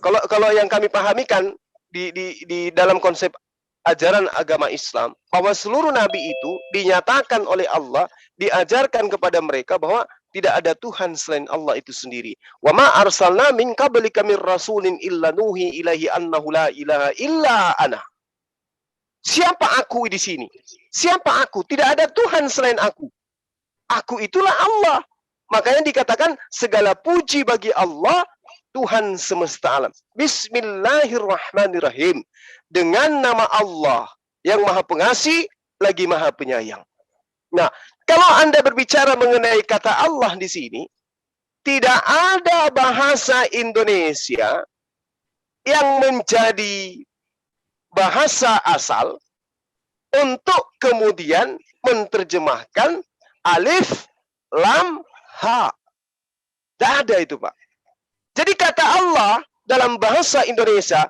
kalau yang kami pahami kan di dalam konsep ajaran agama Islam, bahwa seluruh nabi itu dinyatakan oleh Allah, diajarkan kepada mereka bahwa tidak ada Tuhan selain Allah itu sendiri. Wa ma arsalna min qablika mir rasulin illa nuhi ilaihi annahu la ilaha illa ana. Siapa aku di sini? Siapa aku? Tidak ada Tuhan selain aku. Aku itulah Allah. Makanya dikatakan segala puji bagi Allah, Tuhan semesta alam. Bismillahirrahmanirrahim. Dengan nama Allah yang Maha Pengasih lagi Maha Penyayang. Nah, kalau Anda berbicara mengenai kata Allah di sini, tidak ada bahasa Indonesia yang menjadi bahasa asal untuk kemudian menerjemahkan alif, lam, ha. Tidak ada itu, Pak. Jadi kata Allah dalam bahasa Indonesia,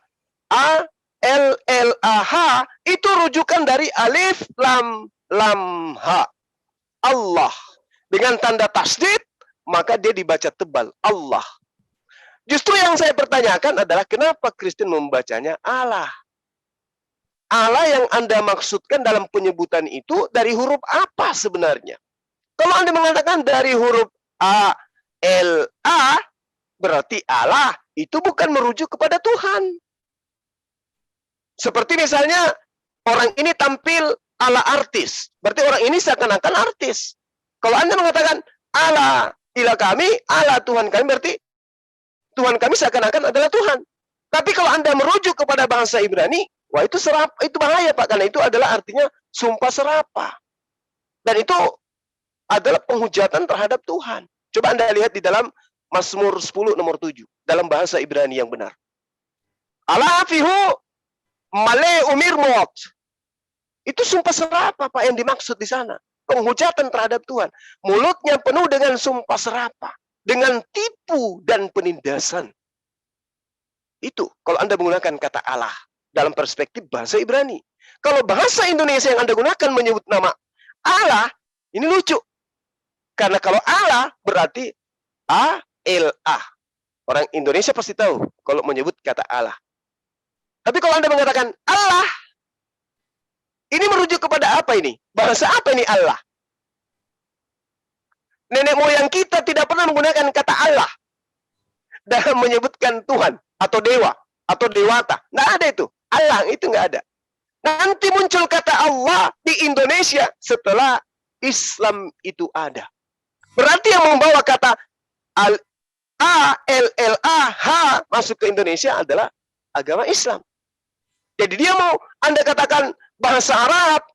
A, L, L, A, H, itu rujukan dari alif, lam, ha. Allah. Dengan tanda tasdid, maka dia dibaca tebal. Allah. Justru yang saya pertanyakan adalah kenapa Kristen membacanya Allah? Allah yang Anda maksudkan dalam penyebutan itu dari huruf apa sebenarnya? Kalau Anda mengatakan dari huruf A, L, A, berarti Allah itu bukan merujuk kepada Tuhan. Seperti misalnya orang ini tampil ala artis, berarti orang ini seakan-akan artis. Kalau Anda mengatakan Allah ilah kami, Allah Tuhan kami, berarti Tuhan kami seakan-akan adalah Tuhan. Tapi kalau Anda merujuk kepada bahasa Ibrani, wah itu itu bahaya Pak, karena itu adalah artinya sumpah serapah. Dan itu adalah penghujatan terhadap Tuhan. Coba Anda lihat di dalam Mazmur 10 nomor 7 dalam bahasa Ibrani yang benar. Allah fihu male umir mot. Itu sumpah serapah Pak yang dimaksud di sana. Penghujatan terhadap Tuhan. Mulutnya penuh dengan sumpah serapah, dengan tipu dan penindasan. Itu kalau Anda menggunakan kata Allah dalam perspektif bahasa Ibrani. Kalau bahasa Indonesia yang Anda gunakan menyebut nama Allah, ini lucu. Karena kalau Allah berarti A-L-A. Orang Indonesia pasti tahu kalau menyebut kata Allah. Tapi kalau Anda mengatakan Allah, ini merujuk kepada apa ini? Bahasa apa ini Allah? Nenek moyang kita tidak pernah menggunakan kata Allah dalam menyebutkan Tuhan atau dewa atau dewata. Nggak ada itu. Allah itu nggak ada. Nanti muncul kata Allah di Indonesia setelah Islam itu ada. Berarti yang membawa kata A-L-L-A-H masuk ke Indonesia adalah agama Islam. Jadi dia mau Anda katakan bahasa Arab,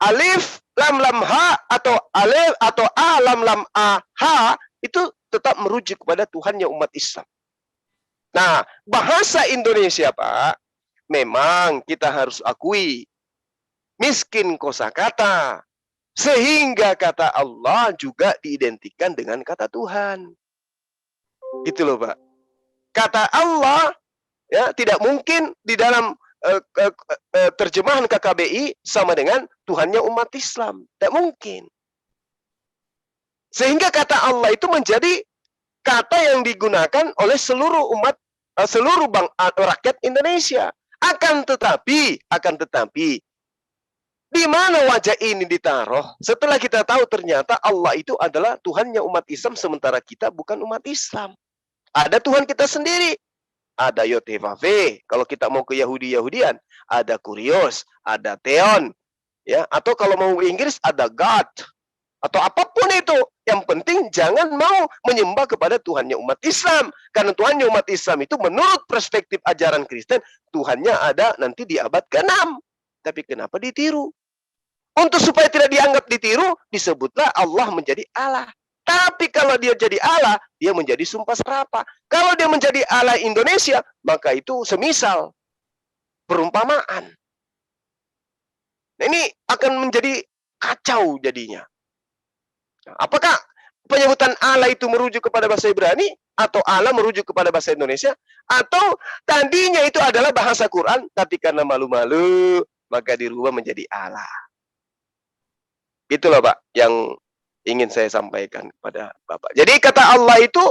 alif, lam, lam, ha, atau alif, atau a, lam, lam, a, ha, itu tetap merujuk kepada Tuhannya umat Islam. Nah, bahasa Indonesia, Pak, memang kita harus akui miskin kosakata, sehingga kata Allah juga diidentikan dengan kata Tuhan. Gitu loh, Pak. Kata Allah ya tidak mungkin di dalam terjemahan KKBI sama dengan Tuhannya umat Islam. Tidak mungkin. Sehingga kata Allah itu menjadi kata yang digunakan oleh seluruh umat, seluruh rakyat Indonesia. Akan tetapi, di mana wajah ini ditaruh? Setelah kita tahu ternyata Allah itu adalah Tuhannya umat Islam, sementara kita bukan umat Islam. Ada Tuhan kita sendiri. Ada Yotevave, kalau kita mau ke Yahudi-Yahudian, ada Kurios, ada Theon, ya, atau kalau mau Inggris ada God, atau apapun itu. Yang penting jangan mau menyembah kepada Tuhannya umat Islam, karena Tuhannya umat Islam itu menurut perspektif ajaran Kristen, Tuhannya ada nanti di abad ke-6. Tapi kenapa ditiru? Untuk supaya tidak dianggap ditiru, disebutlah Allah menjadi Allah. Tapi kalau dia jadi Allah, dia menjadi sumpah serapah. Kalau dia menjadi Allah Indonesia, maka itu semisal perumpamaan. Nah, ini akan menjadi kacau jadinya. Nah, apakah penyebutan Allah itu merujuk kepada bahasa Ibrani, atau Allah merujuk kepada bahasa Indonesia, atau tadinya itu adalah bahasa Quran, tapi karena malu-malu, maka dirubah menjadi Allah. Itulah, Pak, yang ingin saya sampaikan kepada Bapak. Jadi kata Allah itu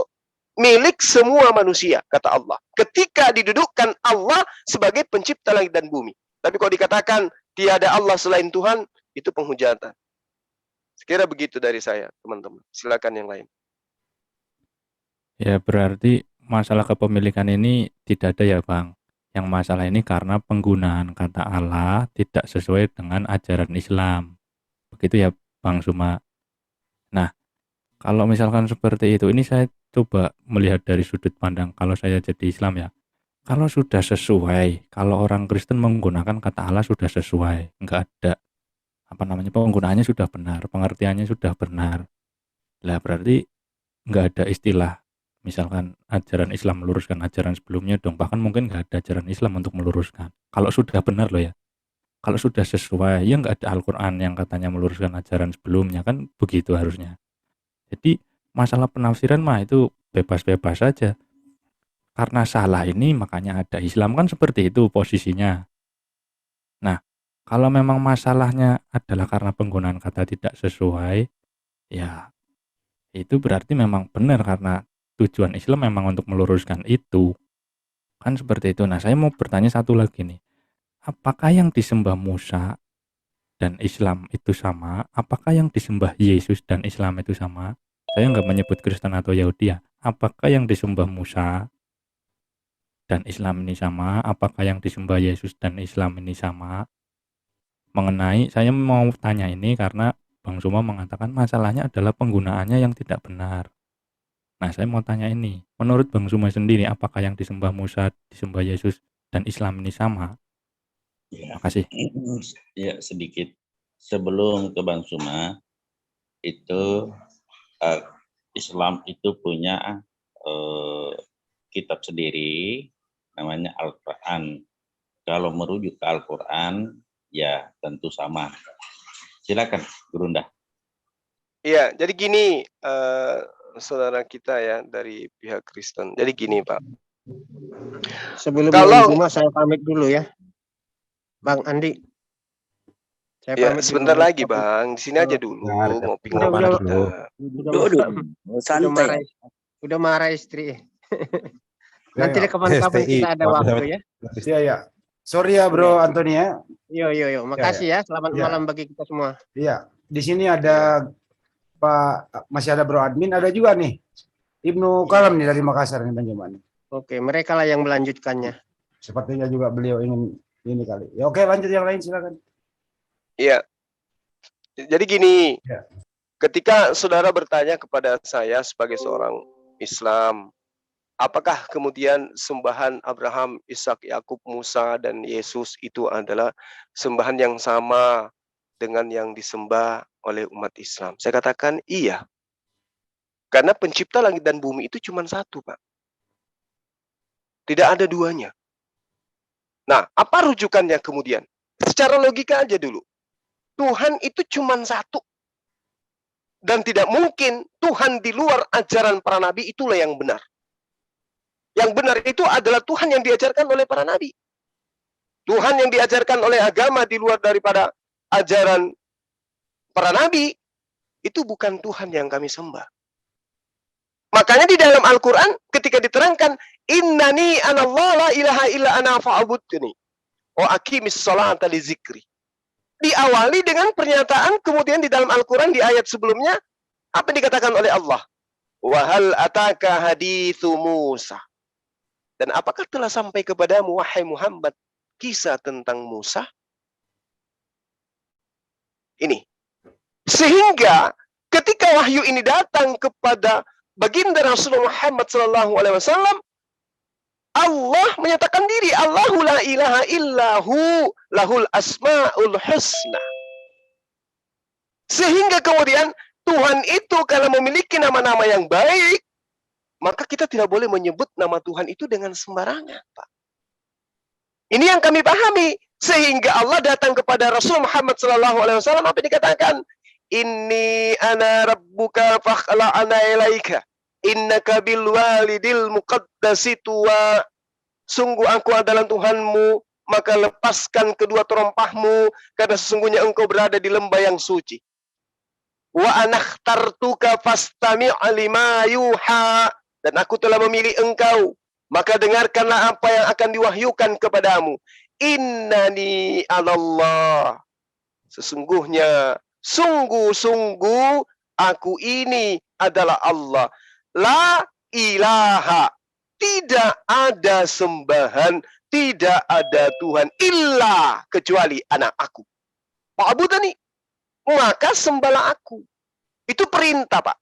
milik semua manusia, kata Allah. Ketika didudukkan Allah sebagai pencipta langit dan bumi. Tapi kalau dikatakan tiada Allah selain Tuhan, itu penghujatan. Sekira begitu dari saya, teman-teman. Silakan yang lain. Ya, berarti masalah kepemilikan ini tidak ada ya, Bang. Yang masalah ini karena penggunaan kata Allah tidak sesuai dengan ajaran Islam. Begitu ya, Bang Suma. Nah, kalau misalkan seperti itu, ini saya coba melihat dari sudut pandang kalau saya jadi Islam ya. Kalau sudah sesuai, kalau orang Kristen menggunakan kata Allah sudah sesuai, nggak ada penggunaannya sudah benar, pengertiannya sudah benar. Lah berarti nggak ada istilah misalkan ajaran Islam meluruskan ajaran sebelumnya dong, bahkan mungkin nggak ada ajaran Islam untuk meluruskan. Kalau sudah benar loh ya. Kalau sudah sesuai, ya nggak ada Al-Quran yang katanya meluruskan ajaran sebelumnya, kan begitu harusnya. Jadi masalah penafsiran mah itu bebas-bebas saja. Karena salah ini makanya ada Islam, kan seperti itu posisinya. Nah, kalau memang masalahnya adalah karena penggunaan kata tidak sesuai, ya itu berarti memang benar karena tujuan Islam memang untuk meluruskan itu. Kan seperti itu. Nah, saya mau bertanya satu lagi nih. Apakah yang disembah Musa dan Islam itu sama? Apakah yang disembah Yesus dan Islam itu sama? Saya nggak menyebut Kristen atau Yahudi ya. Apakah yang disembah Musa dan Islam ini sama? Apakah yang disembah Yesus dan Islam ini sama? Saya mau tanya ini karena Bang Suma mengatakan masalahnya adalah penggunaannya yang tidak benar. Nah, saya mau tanya ini. Menurut Bang Suma sendiri, apakah yang disembah Musa, disembah Yesus, dan Islam ini sama? Ya, Makasih. ya sedikit sebelum ke Bang Suma itu Islam itu punya kitab sendiri namanya Al-Quran. Kalau merujuk ke Al-Quran ya tentu sama. Silakan Gurunda. Iya, jadi gini saudara kita ya dari pihak Kristen. Jadi gini, Pak. Sebelum Kalau- Bang Zuma, saya pamit dulu ya. Bang Andi. Saya Ya, pamit sebentar dulu. lagi Bang. Di sini aja dulu ngopi-ngopi Udah, kita. Udah santai. marah, udah marah istri. Nanti deh kapan-kapan STI, kita ada Pak. waktu ya. Iya, ya. Sorry ya Bro Antoni ya. Yo. Makasih ya. Selamat Ya. malam bagi kita semua. Iya, di sini ada masih ada Bro Admin, ada juga nih Ibnu Kalam nih dari Makassar nih Bang Juma nih. Oke, mereka lah yang melanjutkannya. Sepertinya juga beliau ingin ini kali. Ya oke, lanjut yang lain silakan. Iya. Jadi gini, Ya. ketika saudara bertanya kepada saya sebagai seorang Islam, apakah kemudian sembahan Abraham, Ishak, Yakub, Musa, dan Yesus itu adalah sembahan yang sama dengan yang disembah oleh umat Islam? Saya katakan iya. Karena pencipta langit dan bumi itu cuma satu, Pak. Tidak ada duanya. Nah, apa rujukannya kemudian? Secara logika aja dulu. Tuhan itu cuma satu. Dan tidak mungkin Tuhan di luar ajaran para nabi itulah yang benar. Yang benar itu adalah Tuhan yang diajarkan oleh para nabi. Tuhan yang diajarkan oleh agama di luar daripada ajaran para nabi, itu bukan Tuhan yang kami sembah. Makanya di dalam Al-Quran ketika diterangkan, Innani anallah la ilaha illa ana fa'budni wa aqimis sholata li zikri. Diawali dengan pernyataan, kemudian di dalam Al-Quran di ayat sebelumnya, apa dikatakan oleh Allah? Wa hal ataka hadithu Musa. Dan apakah telah sampai kepadamu, wahai Muhammad, kisah tentang Musa? Ini. Sehingga ketika wahyu ini datang kepada baginda Rasulullah Muhammad SAW, Allah menyatakan diri, Allahu la ilaha illahu lahul asma'ul husna. Sehingga kemudian Tuhan itu kalau memiliki nama-nama yang baik, maka kita tidak boleh menyebut nama Tuhan itu dengan sembarangan, Pak. Ini yang kami pahami. Sehingga Allah datang kepada Rasul Muhammad SAW, apa dikatakan? Inni ana rabbuka fakhla'ana ilaika. Innaka bil walidil muqaddasi tuwa. Sungguh aku adalah Tuhanmu, maka lepaskan kedua terompahmu, karena sesungguhnya engkau berada di lembah yang suci. Wa anakhtartuka fastami' lima yuha. Dan aku telah memilih engkau, maka dengarkanlah apa yang akan diwahyukan kepadamu. Innani anallah. Sesungguhnya, sungguh-sungguh aku ini adalah Allah. La ilaha. Tidak ada sembahan, tidak ada Tuhan illa kecuali anak aku. Pak Abudani, maka sembahlah aku. Itu perintah, Pak.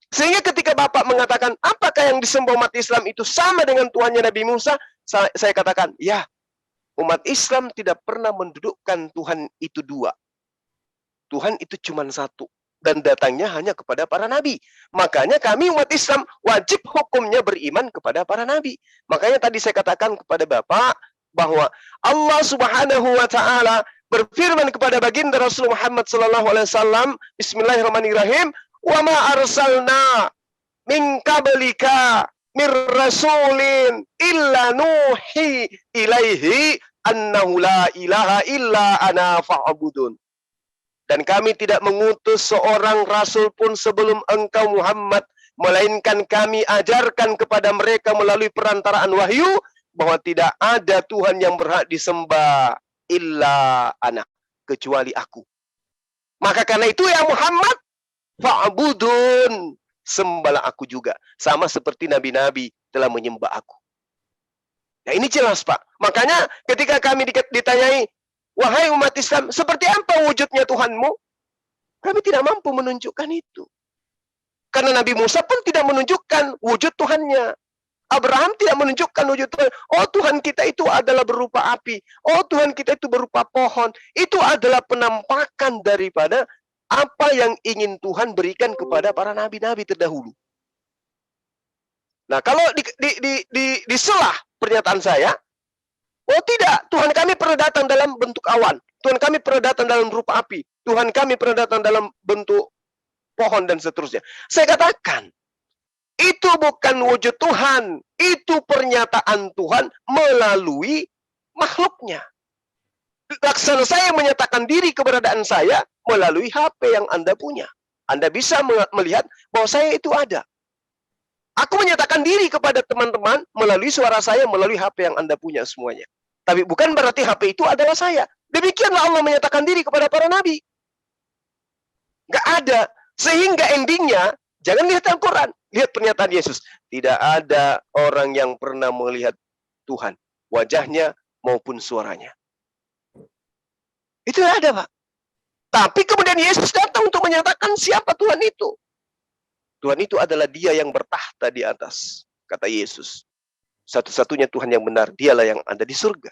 Sehingga ketika Bapak mengatakan, apakah yang disembah umat Islam itu sama dengan Tuhannya Nabi Musa? Saya katakan, ya, umat Islam tidak pernah mendudukkan Tuhan itu dua. Tuhan itu cuma satu. Dan datangnya hanya kepada para nabi. Makanya kami umat Islam wajib hukumnya beriman kepada para nabi. Makanya tadi saya katakan kepada Bapak bahwa Allah Subhanahu wa taala berfirman kepada baginda Rasul Muhammad sallallahu alaihi wasallam, bismillahirrahmanirrahim, wa ma arsalna min qablika mir rasulin illa nuhi ilaihi annahu la ilaha illa ana fa'budun. Dan kami tidak mengutus seorang rasul pun sebelum engkau Muhammad, melainkan kami ajarkan kepada mereka melalui perantaraan wahyu bahwa tidak ada Tuhan yang berhak disembah illa ana, kecuali aku. Maka karena itu ya Muhammad, fa'budun, sembahlah aku juga, sama seperti nabi-nabi telah menyembah aku. Nah ini jelas, Pak. Makanya ketika kami ditanyai, wahai umat Islam, seperti apa wujudnya Tuhanmu? Kami tidak mampu menunjukkan itu. Karena Nabi Musa pun tidak menunjukkan wujud Tuhannya. Abraham tidak menunjukkan wujud Tuhan. Oh, Tuhan kita itu adalah berupa api. Oh, Tuhan kita itu berupa pohon. Itu adalah penampakan daripada apa yang ingin Tuhan berikan kepada para nabi-nabi terdahulu. Nah, kalau diselah pernyataan saya, oh tidak, Tuhan kami pernah datang dalam bentuk awan. Tuhan kami pernah datang dalam rupa api. Tuhan kami pernah datang dalam bentuk pohon dan seterusnya. Saya katakan, itu bukan wujud Tuhan. Itu pernyataan Tuhan melalui makhluknya. laksana saya menyatakan diri keberadaan saya melalui HP yang Anda punya. Anda bisa melihat bahwa saya itu ada. Aku menyatakan diri kepada teman-teman melalui suara saya, melalui HP yang Anda punya semuanya. Tapi bukan berarti HP itu adalah saya. Demikianlah Allah menyatakan diri kepada para nabi. Nggak ada. Sehingga endingnya, jangan lihat Al-Quran. Lihat pernyataan Yesus. Tidak ada orang yang pernah melihat Tuhan. Wajahnya maupun suaranya. Itu tidak ada, Pak. Tapi kemudian Yesus datang untuk menyatakan siapa Tuhan itu. Tuhan itu adalah Dia yang bertahta di atas, kata Yesus. Satu-satunya Tuhan yang benar, Dialah yang ada di surga,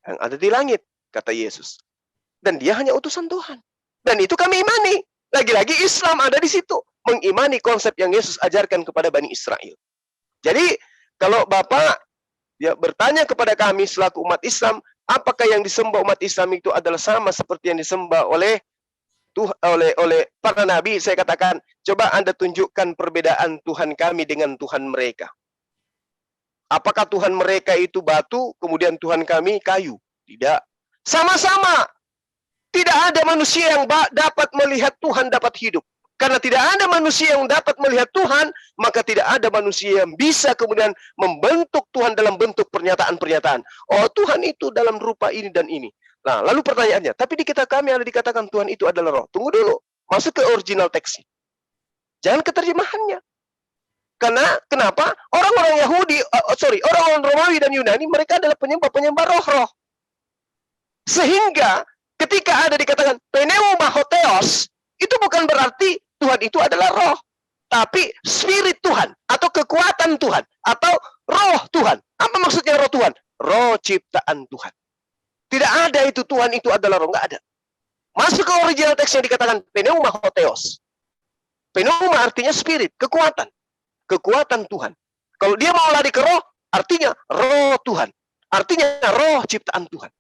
yang ada di langit, kata Yesus. Dan Dia hanya utusan Tuhan. Dan itu kami imani. Lagi-lagi Islam ada di situ, mengimani konsep yang Yesus ajarkan kepada Bani Israel. Jadi, kalau Bapak bertanya kepada kami selaku umat Islam, apakah yang disembah umat Islam itu adalah sama seperti yang disembah oleh para nabi? Saya katakan, coba Anda tunjukkan perbedaan Tuhan kami dengan Tuhan mereka. Apakah Tuhan mereka itu batu, kemudian Tuhan kami kayu? Tidak. Sama-sama. Tidak ada manusia yang dapat melihat Tuhan dapat hidup. Karena tidak ada manusia yang dapat melihat Tuhan, maka tidak ada manusia yang bisa kemudian membentuk Tuhan dalam bentuk pernyataan-pernyataan. Oh, Tuhan itu dalam rupa ini dan ini. Nah, lalu pertanyaannya, tapi di kitab kami ada dikatakan Tuhan itu adalah roh. Tunggu dulu, masuk ke original teksnya. Jangan ke terjemahannya. Karena kenapa? Orang-orang Yahudi, orang-orang Romawi dan Yunani, mereka adalah penyembah-penyembah roh-roh. Sehingga ketika ada dikatakan pneumahotheos, itu bukan berarti Tuhan itu adalah roh, tapi spirit Tuhan, atau kekuatan Tuhan, atau roh Tuhan. Apa maksudnya roh Tuhan? Roh ciptaan Tuhan. Tidak ada itu Tuhan itu adalah roh, nggak ada. Masuk ke original teks yang dikatakan pneumahotheos. Pneuma artinya spirit, kekuatan. Kekuatan Tuhan. Kalau dia mau lari ke roh, artinya roh Tuhan. Artinya roh ciptaan Tuhan.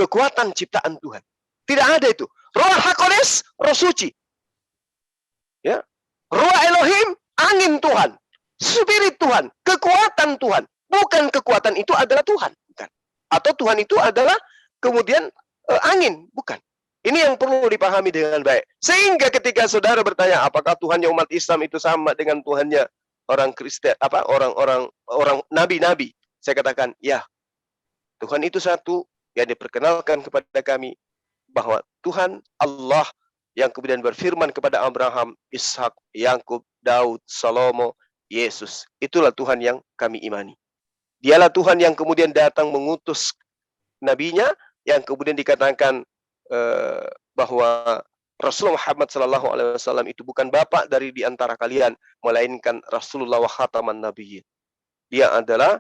Kekuatan ciptaan Tuhan. Tidak ada itu. Roh Hakodes, roh suci. Ya. Roh Elohim, angin Tuhan. Spirit Tuhan, kekuatan Tuhan. Bukan kekuatan itu adalah Tuhan. Bukan. Atau Tuhan itu adalah kemudian angin. Bukan. Ini yang perlu dipahami dengan baik. Sehingga ketika saudara bertanya, apakah Tuhannya umat Islam itu sama dengan Tuhannya orang Kristen, orang nabi-nabi? Saya katakan, ya. Tuhan itu satu yang diperkenalkan kepada kami, bahwa Tuhan Allah yang kemudian berfirman kepada Abraham, Ishak, Yakub, Daud, Salomo, Yesus. Itulah Tuhan yang kami imani. Dialah Tuhan yang kemudian datang mengutus nabinya, yang kemudian dikatakan bahwa Rasulullah Muhammad SAW itu bukan bapak dari di antara kalian, melainkan Rasulullah wa khataman nabiyyin. Dia adalah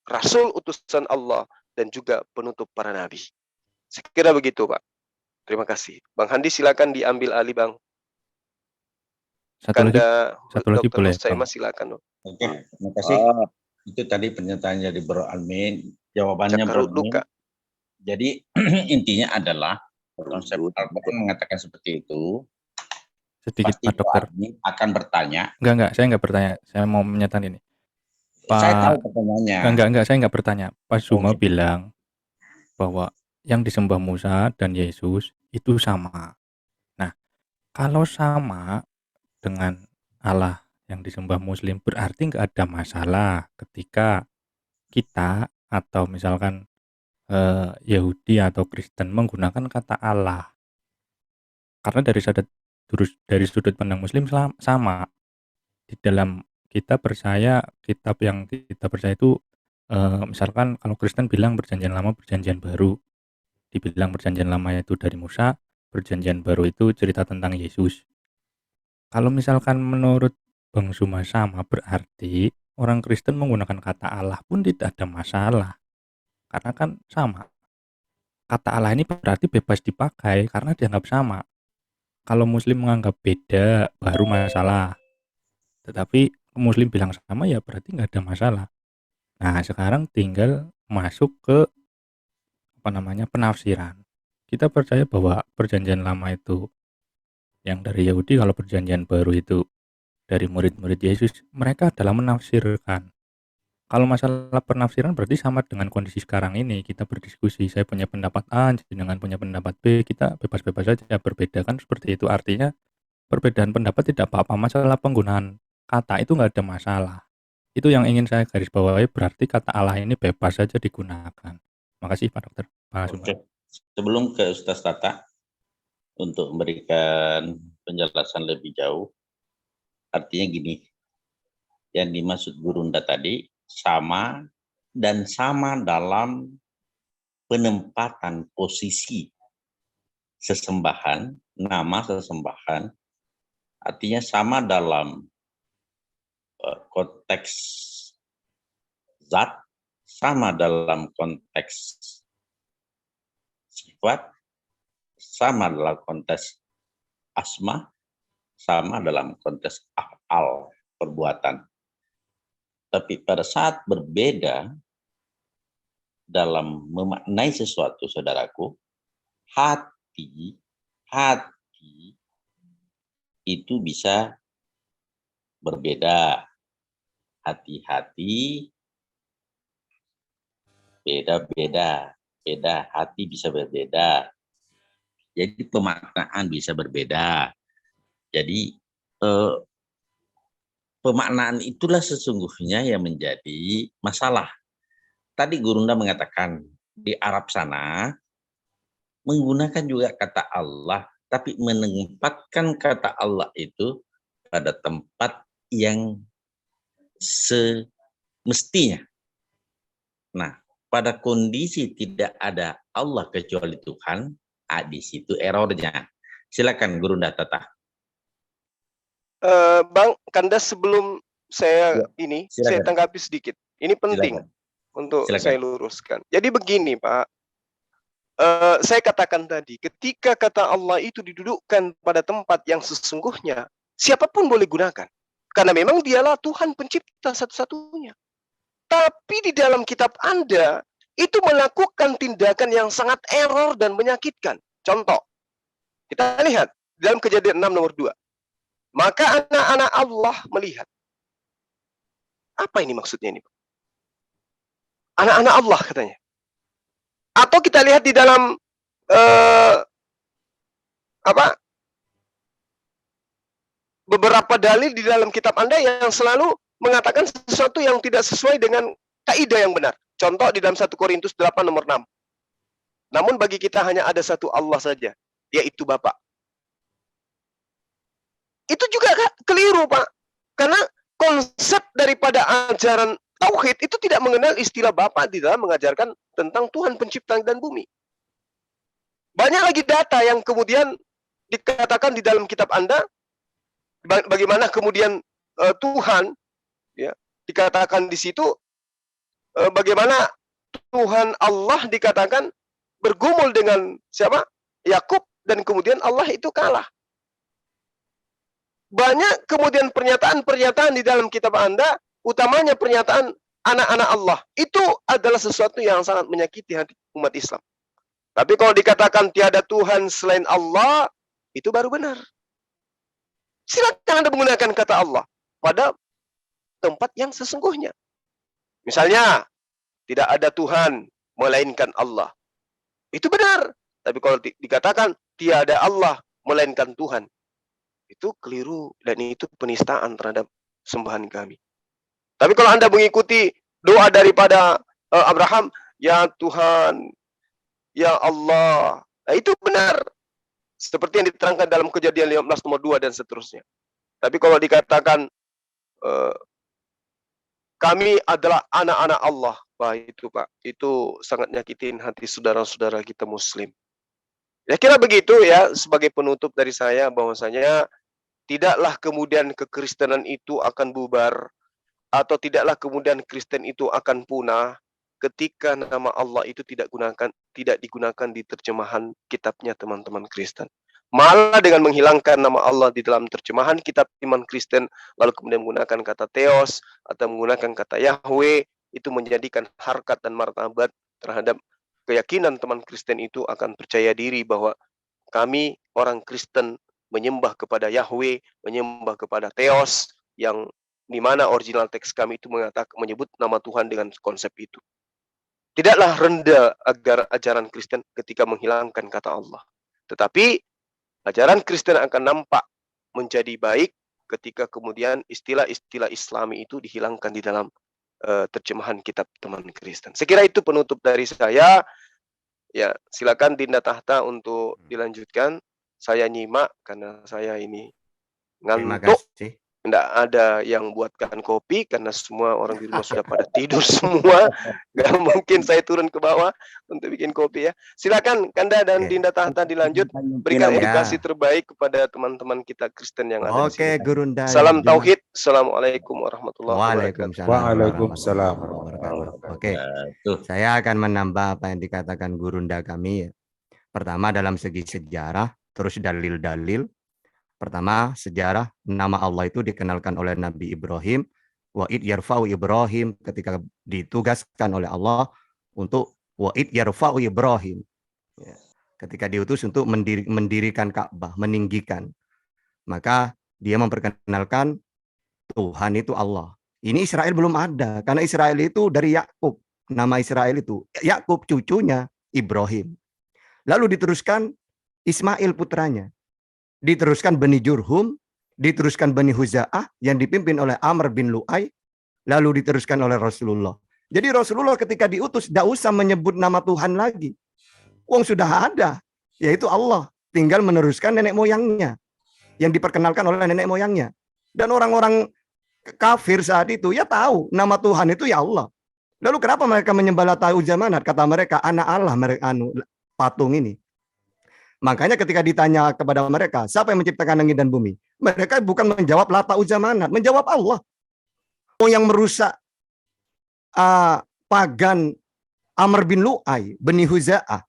Rasul utusan Allah dan juga penutup para nabi. Sekira begitu, Pak. Terima kasih. Bang Handi silakan diambil alih, Bang. Satu lagi boleh. Saya silakan. Oke, terima kasih. Itu tadi pernyataannya dari Bro Almin. Jawabannya Bro Almin. Jadi intinya adalah konsep Al-Quran mengatakan seperti itu. Sedikit pasti Pak Dokter akan bertanya. Enggak, saya enggak bertanya. Saya mau menyatakan ini. Saya tahu pertanyaannya. Enggak, saya enggak bertanya. Pak Zuma bilang bahwa yang disembah Musa dan Yesus itu sama. Nah, kalau sama dengan Allah yang disembah Muslim, berarti enggak ada masalah ketika kita atau misalkan Yahudi atau Kristen menggunakan kata Allah. Karena dari sudut pandang Muslim sama. Di dalam kita percaya, kitab yang kita percaya itu misalkan kalau Kristen bilang perjanjian lama, perjanjian baru. Dibilang perjanjian lama itu dari Musa, perjanjian baru itu cerita tentang Yesus. Kalau misalkan menurut Bang Zuma sama, berarti orang Kristen menggunakan kata Allah pun tidak ada masalah. Karena kan sama. Kata Allah ini berarti bebas dipakai karena dianggap sama. Kalau Muslim menganggap beda, baru masalah. Tetapi Muslim bilang sama, ya berarti nggak ada masalah. Nah, sekarang tinggal masuk ke penafsiran. Kita percaya bahwa perjanjian lama itu yang dari Yahudi, kalau perjanjian baru itu dari murid-murid Yesus, mereka adalah menafsirkan. Kalau masalah penafsiran berarti sama dengan kondisi sekarang ini, kita berdiskusi, saya punya pendapat A, jenengan punya pendapat B, kita bebas-bebas saja berbeda, kan seperti itu. Artinya perbedaan pendapat tidak apa-apa, masalah penggunaan kata itu nggak ada masalah. Itu yang ingin saya garis bawahi, berarti kata Allah ini bebas saja digunakan. Makasih Pak Dokter. Pak Sumar. Oke. Sebelum ke Ustaz Tata untuk memberikan penjelasan lebih jauh, artinya gini, yang dimaksud Gurunda tadi sama dan sama dalam penempatan posisi sesembahan, nama sesembahan, artinya sama dalam konteks zat, sama dalam konteks sifat, sama dalam konteks asma, sama dalam konteks af'al, perbuatan. Tapi pada saat berbeda dalam memaknai sesuatu, saudaraku, hati itu bisa berbeda. Hati-hati beda-beda, hati bisa berbeda. Jadi pemaknaan bisa berbeda. Jadi pemaknaan itulah sesungguhnya yang menjadi masalah. Tadi Gurunda mengatakan di Arab sana menggunakan juga kata Allah, tapi menempatkan kata Allah itu pada tempat yang semestinya. Nah, pada kondisi tidak ada Allah kecuali Tuhan, di situ errornya. Silakan Gurunda Tata. Bang Kandas, sebelum saya silakan. saya tanggapi sedikit. Ini penting untuk saya luruskan. Jadi begini Pak, saya katakan tadi, ketika kata Allah itu didudukkan pada tempat yang sesungguhnya, siapapun boleh gunakan. Karena memang dialah Tuhan pencipta satu-satunya. Tapi di dalam kitab Anda, itu melakukan tindakan yang sangat error dan menyakitkan. Contoh, kita lihat dalam Kejadian 6 nomor 2. Maka anak-anak Allah melihat. Apa ini maksudnya ini? Anak-anak Allah katanya. Atau kita lihat di dalam beberapa dalil di dalam kitab Anda yang selalu mengatakan sesuatu yang tidak sesuai dengan kaidah yang benar. Contoh di dalam 1 Korintus 8 nomor 6. Namun bagi kita hanya ada satu Allah saja, yaitu Bapa. Itu juga keliru, Pak. Karena konsep daripada ajaran Tauhid itu tidak mengenal istilah Bapa di dalam mengajarkan tentang Tuhan pencipta dan bumi. Banyak lagi data yang kemudian dikatakan di dalam kitab Anda, bagaimana kemudian Tuhan ya dikatakan di situ, bagaimana Tuhan Allah dikatakan bergumul dengan siapa? Yakub, dan kemudian Allah itu kalah. Banyak kemudian pernyataan-pernyataan di dalam kitab Anda, utamanya pernyataan anak-anak Allah. Itu adalah sesuatu yang sangat menyakiti hati umat Islam. Tapi kalau dikatakan tiada Tuhan selain Allah, itu baru benar. Silakan Anda menggunakan kata Allah pada tempat yang sesungguhnya. Misalnya, tidak ada Tuhan melainkan Allah. Itu benar. Tapi kalau dikatakan tiada Allah melainkan Tuhan, itu keliru dan itu penistaan terhadap sembahan kami. Tapi kalau Anda mengikuti doa daripada Abraham, ya Tuhan, ya Allah, nah itu benar. Seperti yang diterangkan dalam Kejadian 15 nomor 2 dan seterusnya. Tapi kalau dikatakan kami adalah anak-anak Allah, itu Pak, itu sangat nyakitin hati saudara-saudara kita Muslim. Ya kira begitu ya, sebagai penutup dari saya, bahwasanya tidaklah kemudian kekristenan itu akan bubar, atau tidaklah kemudian Kristen itu akan punah ketika nama Allah itu tidak digunakan di terjemahan kitabnya teman-teman Kristen. Malah dengan menghilangkan nama Allah di dalam terjemahan kitab iman Kristen, lalu kemudian menggunakan kata Theos atau menggunakan kata Yahweh, itu menjadikan harkat dan martabat terhadap keyakinan teman Kristen itu akan percaya diri bahwa kami orang Kristen menyembah kepada Yahweh, menyembah kepada Theos yang di mana original teks kami itu menyebut nama Tuhan dengan konsep itu. Tidaklah rendah agar ajaran Kristen ketika menghilangkan kata Allah. Tetapi ajaran Kristen akan nampak menjadi baik ketika kemudian istilah-istilah Islami itu dihilangkan di dalam terjemahan kitab teman Kristen. Sekira itu penutup dari saya. Ya, silakan Dinda Tahta untuk dilanjutkan. Saya nyimak karena saya ini Terima ngantuk. kasih. Tidak ada yang buatkan kopi karena semua orang di rumah sudah pada tidur semua. Gak mungkin saya turun ke bawah untuk bikin kopi ya. Silakan Kanda dan Oke. Dinda Tahta dilanjut. Berikan Ya. edukasi terbaik kepada teman-teman kita Kristen yang ada di Oke, sini. Gurunda. Salam Jemaah. tauhid. Assalamualaikum warahmatullahi wabarakatuh. Waalaikumsalam. Oke, saya akan menambah apa yang dikatakan Gurunda kami. Pertama dalam segi sejarah, terus dalil-dalil. Pertama, sejarah nama Allah itu dikenalkan oleh Nabi Ibrahim. Wa id yarfa'u Ibrahim, ketika ditugaskan oleh Allah untuk wa id yarfa'u Ibrahim. Ya, ketika diutus untuk mendirikan Ka'bah, meninggikan. Maka dia memperkenalkan Tuhan itu Allah. Ini Israel belum ada, karena Israel itu dari Yakub. Nama Israel itu Yakub, cucunya Ibrahim. Lalu diteruskan Ismail putranya. Diteruskan Bani Jurhum, diteruskan Bani Huza'ah yang dipimpin oleh Amr bin Lu'ay, lalu diteruskan oleh Rasulullah. Jadi Rasulullah ketika diutus tidak usah menyebut nama Tuhan lagi. Wong sudah ada, yaitu Allah. Tinggal meneruskan nenek moyangnya yang diperkenalkan oleh nenek moyangnya. Dan orang-orang kafir saat itu ya tahu nama Tuhan itu ya Allah. Lalu kenapa mereka menyembah Lata Uzza Manat? Kata mereka anak Allah, mereka patung ini. Makanya ketika ditanya kepada mereka, siapa yang menciptakan langit dan bumi? Mereka bukan menjawab Lata Uzza Manat, menjawab Allah. Yang merusak pagan Amr bin Lu'ay, Bani Huza'ah.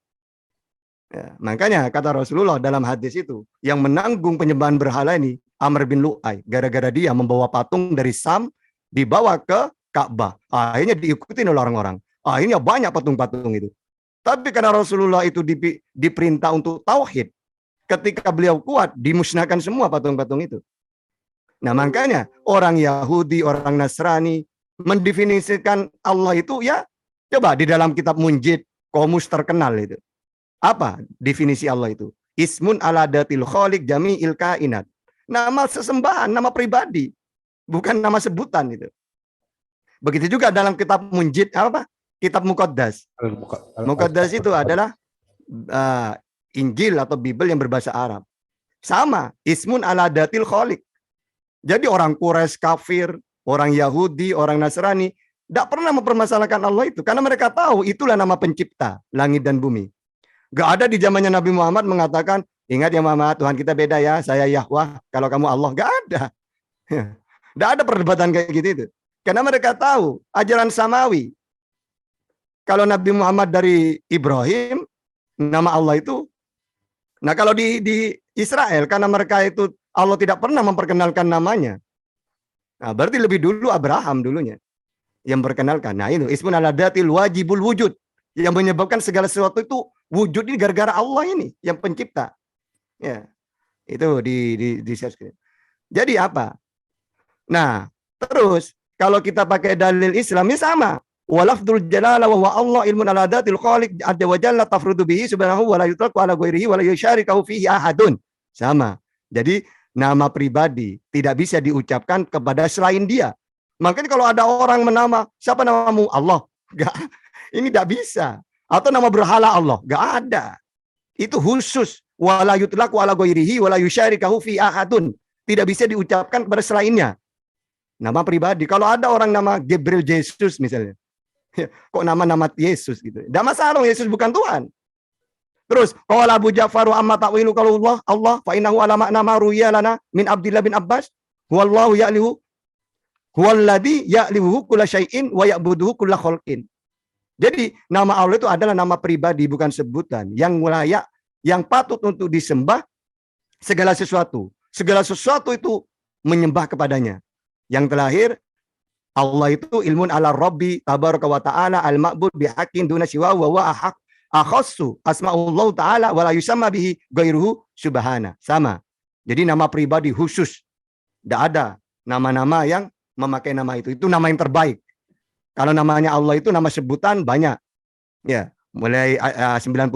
Ya, makanya kata Rasulullah dalam hadis itu, yang menanggung penyembahan berhala ini Amr bin Lu'ay, gara-gara dia membawa patung dari Sam dibawa ke Ka'bah. Akhirnya diikuti oleh orang-orang. Akhirnya banyak patung-patung itu. Tapi karena Rasulullah itu diperintah untuk tauhid, ketika beliau kuat, dimusnahkan semua patung-patung itu. Nah makanya orang Yahudi, orang Nasrani mendefinisikan Allah itu ya, coba di dalam kitab Munjid, Qomus terkenal itu. Apa definisi Allah itu? Ismun ala datil khaliq jami'il kainat. Nama sesembahan, nama pribadi, bukan nama sebutan itu. Begitu juga dalam kitab Munjid, apa? Kitab Muqaddas. Muqaddas itu adalah Injil atau Bible yang berbahasa Arab. Sama, ismun ala datil khaliq. Jadi orang Quraisy kafir, orang Yahudi, orang Nasrani tidak pernah mempermasalahkan Allah itu karena mereka tahu itulah nama pencipta langit dan bumi. Gak ada di zamannya Nabi Muhammad mengatakan, ingat ya Muhammad, Tuhan kita beda ya, saya Yahweh, kalau kamu Allah. Gak ada. Gak ada perdebatan kayak gitu itu. Karena mereka tahu ajaran samawi. Kalau Nabi Muhammad dari Ibrahim, nama Allah itu. Nah kalau di Israel, karena mereka itu Allah tidak pernah memperkenalkan namanya. Nah, berarti lebih dulu Abraham dulunya yang memperkenalkan. Nah itu ismun ala datil wajibul wujud. Yang menyebabkan segala sesuatu itu wujud ini gara-gara Allah ini yang pencipta. Ya, itu di share screen. Jadi apa? Nah, terus kalau kita pakai dalil Islam ya sama. Walafdul jalala wa Allah ilmun ala datil khaliq adza wa jalla tafrudu bihi subhanahu wa la yutlaqu ala ghairihi wa la yusyarikahu fihi ahadun. Sama. Jadi nama pribadi tidak bisa diucapkan kepada selain dia. Makanya kalau ada orang menama, siapa namamu? Allah. Enggak. Ini tidak bisa. Atau nama berhala Allah. Enggak ada. Itu khusus. Wa la yutlaqu ala ghairihi wa la yusyarikahu fihi ahadun. Tidak bisa diucapkan kepada selainnya. Nama pribadi. Kalau ada orang nama Gabriel Jesus misalnya. Kok nama-nama Yesus gitu. Tidak masalah, Yesus bukan Tuhan. Terus, qala Abu Ja'far wa amma ta'wilu qaulullah Allah fa innahu ala makna ma ruwiya lana min Abdullah bin Abbas huwallahu ya'lihu huwallazi ya'lihu kulla syai'in wa ya'buduhu kulla khalqin. Jadi, nama Allah itu adalah nama pribadi bukan sebutan yang layak, yang patut untuk disembah segala sesuatu. Segala sesuatu itu menyembah kepadanya. Yang terakhir Allah itu ilmun ala Rabbi tabaraka wa ta'ala al-ma'bud bihaqqin duna siwa wa wa akhassu asma'ullah ta'ala wa la yusamma bihi ghairuhu subhana. Sama. Jadi nama pribadi khusus. Tidak ada nama-nama yang memakai nama itu. Itu nama yang terbaik. Kalau namanya Allah itu nama sebutan banyak. Ya, mulai 99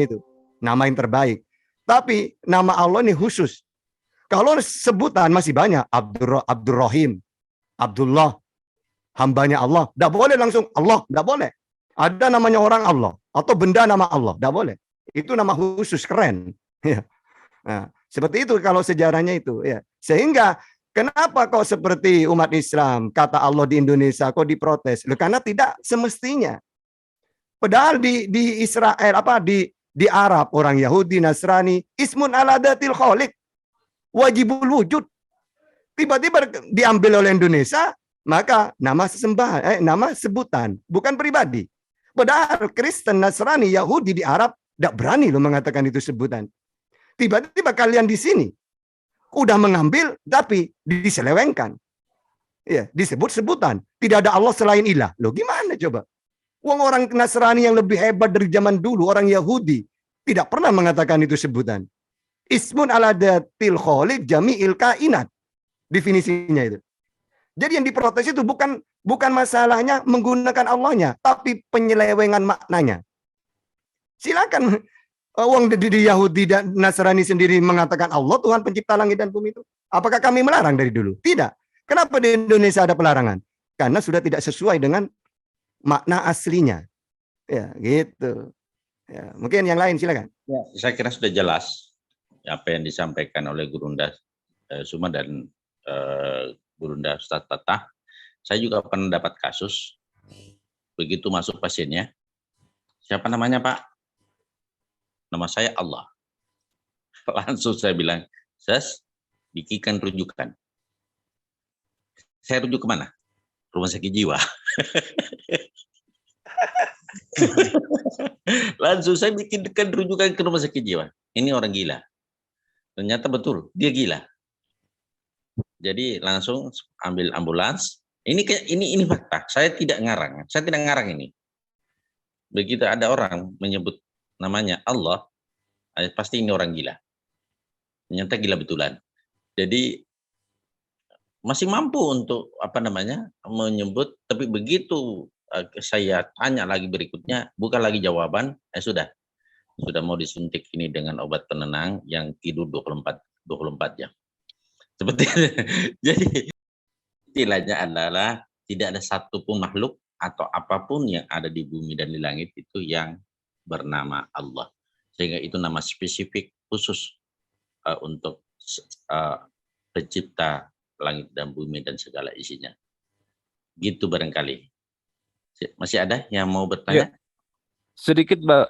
itu nama yang terbaik. Tapi nama Allah ini khusus. Kalau sebutan masih banyak, Abdurrahim, Abdullah, hambanya Allah. Tidak boleh langsung Allah, tidak boleh. Ada namanya orang Allah atau benda nama Allah, tidak boleh. Itu nama khusus, keren. Ya. Nah, seperti itu kalau sejarahnya itu. Ya. Sehingga kenapa kok seperti umat Islam kata Allah di Indonesia kok diprotes? Karena tidak semestinya. Padahal di Israel di Arab orang Yahudi Nasrani ismun ala datil khaliq wajibul wujud. Tiba-tiba diambil oleh Indonesia, maka nama nama sebutan, bukan pribadi. Padahal Kristen, Nasrani, Yahudi di Arab tidak berani loh mengatakan itu sebutan. Tiba-tiba kalian di sini udah mengambil tapi diselewengkan. Ya, disebut sebutan. Tidak ada Allah selain ilah. Loh gimana coba? Wong orang Nasrani yang lebih hebat dari zaman dulu, orang Yahudi, tidak pernah mengatakan itu sebutan. Ismun ala datil khaliq jami'il kainat. Definisinya itu. Jadi yang diprotes itu bukan masalahnya menggunakan Allahnya, tapi penyelewengan maknanya. Silakan wong di Yahudi dan Nasrani sendiri mengatakan Allah Tuhan pencipta langit dan bumi itu. Apakah kami melarang dari dulu? Tidak. Kenapa di Indonesia ada pelarangan? Karena sudah tidak sesuai dengan makna aslinya. Ya, gitu. Ya, mungkin yang lain silakan. Ya, saya kira sudah jelas apa yang disampaikan oleh Gurunda Suma dan Gurunda Ustaz Tatah. Saya juga pernah dapat kasus begitu masuk pasiennya. Siapa namanya, Pak? Nama saya Allah. Langsung saya bilang, "Ses, bikinkan rujukan." Saya rujuk kemana? Rumah sakit jiwa. Langsung saya bikinkan rujukan ke rumah sakit jiwa. Ini orang gila. Ternyata betul, dia gila. Jadi langsung ambil ambulans. Ini fakta. Saya tidak ngarang. Saya tidak ngarang ini. Begitu ada orang menyebut namanya Allah, pasti ini orang gila. Ternyata gila betulan. Jadi masih mampu untuk menyebut, tapi begitu saya tanya lagi berikutnya, bukan lagi jawaban, sudah mau disuntik ini dengan obat penenang yang tidur 24 jam. Seperti itu. Jadi istilahnya adalah tidak ada satupun makhluk atau apapun yang ada di bumi dan di langit itu yang bernama Allah. Sehingga itu nama spesifik khusus untuk pencipta langit dan bumi dan segala isinya. Gitu barangkali. Masih ada yang mau bertanya? Ya. Sedikit, Mbak.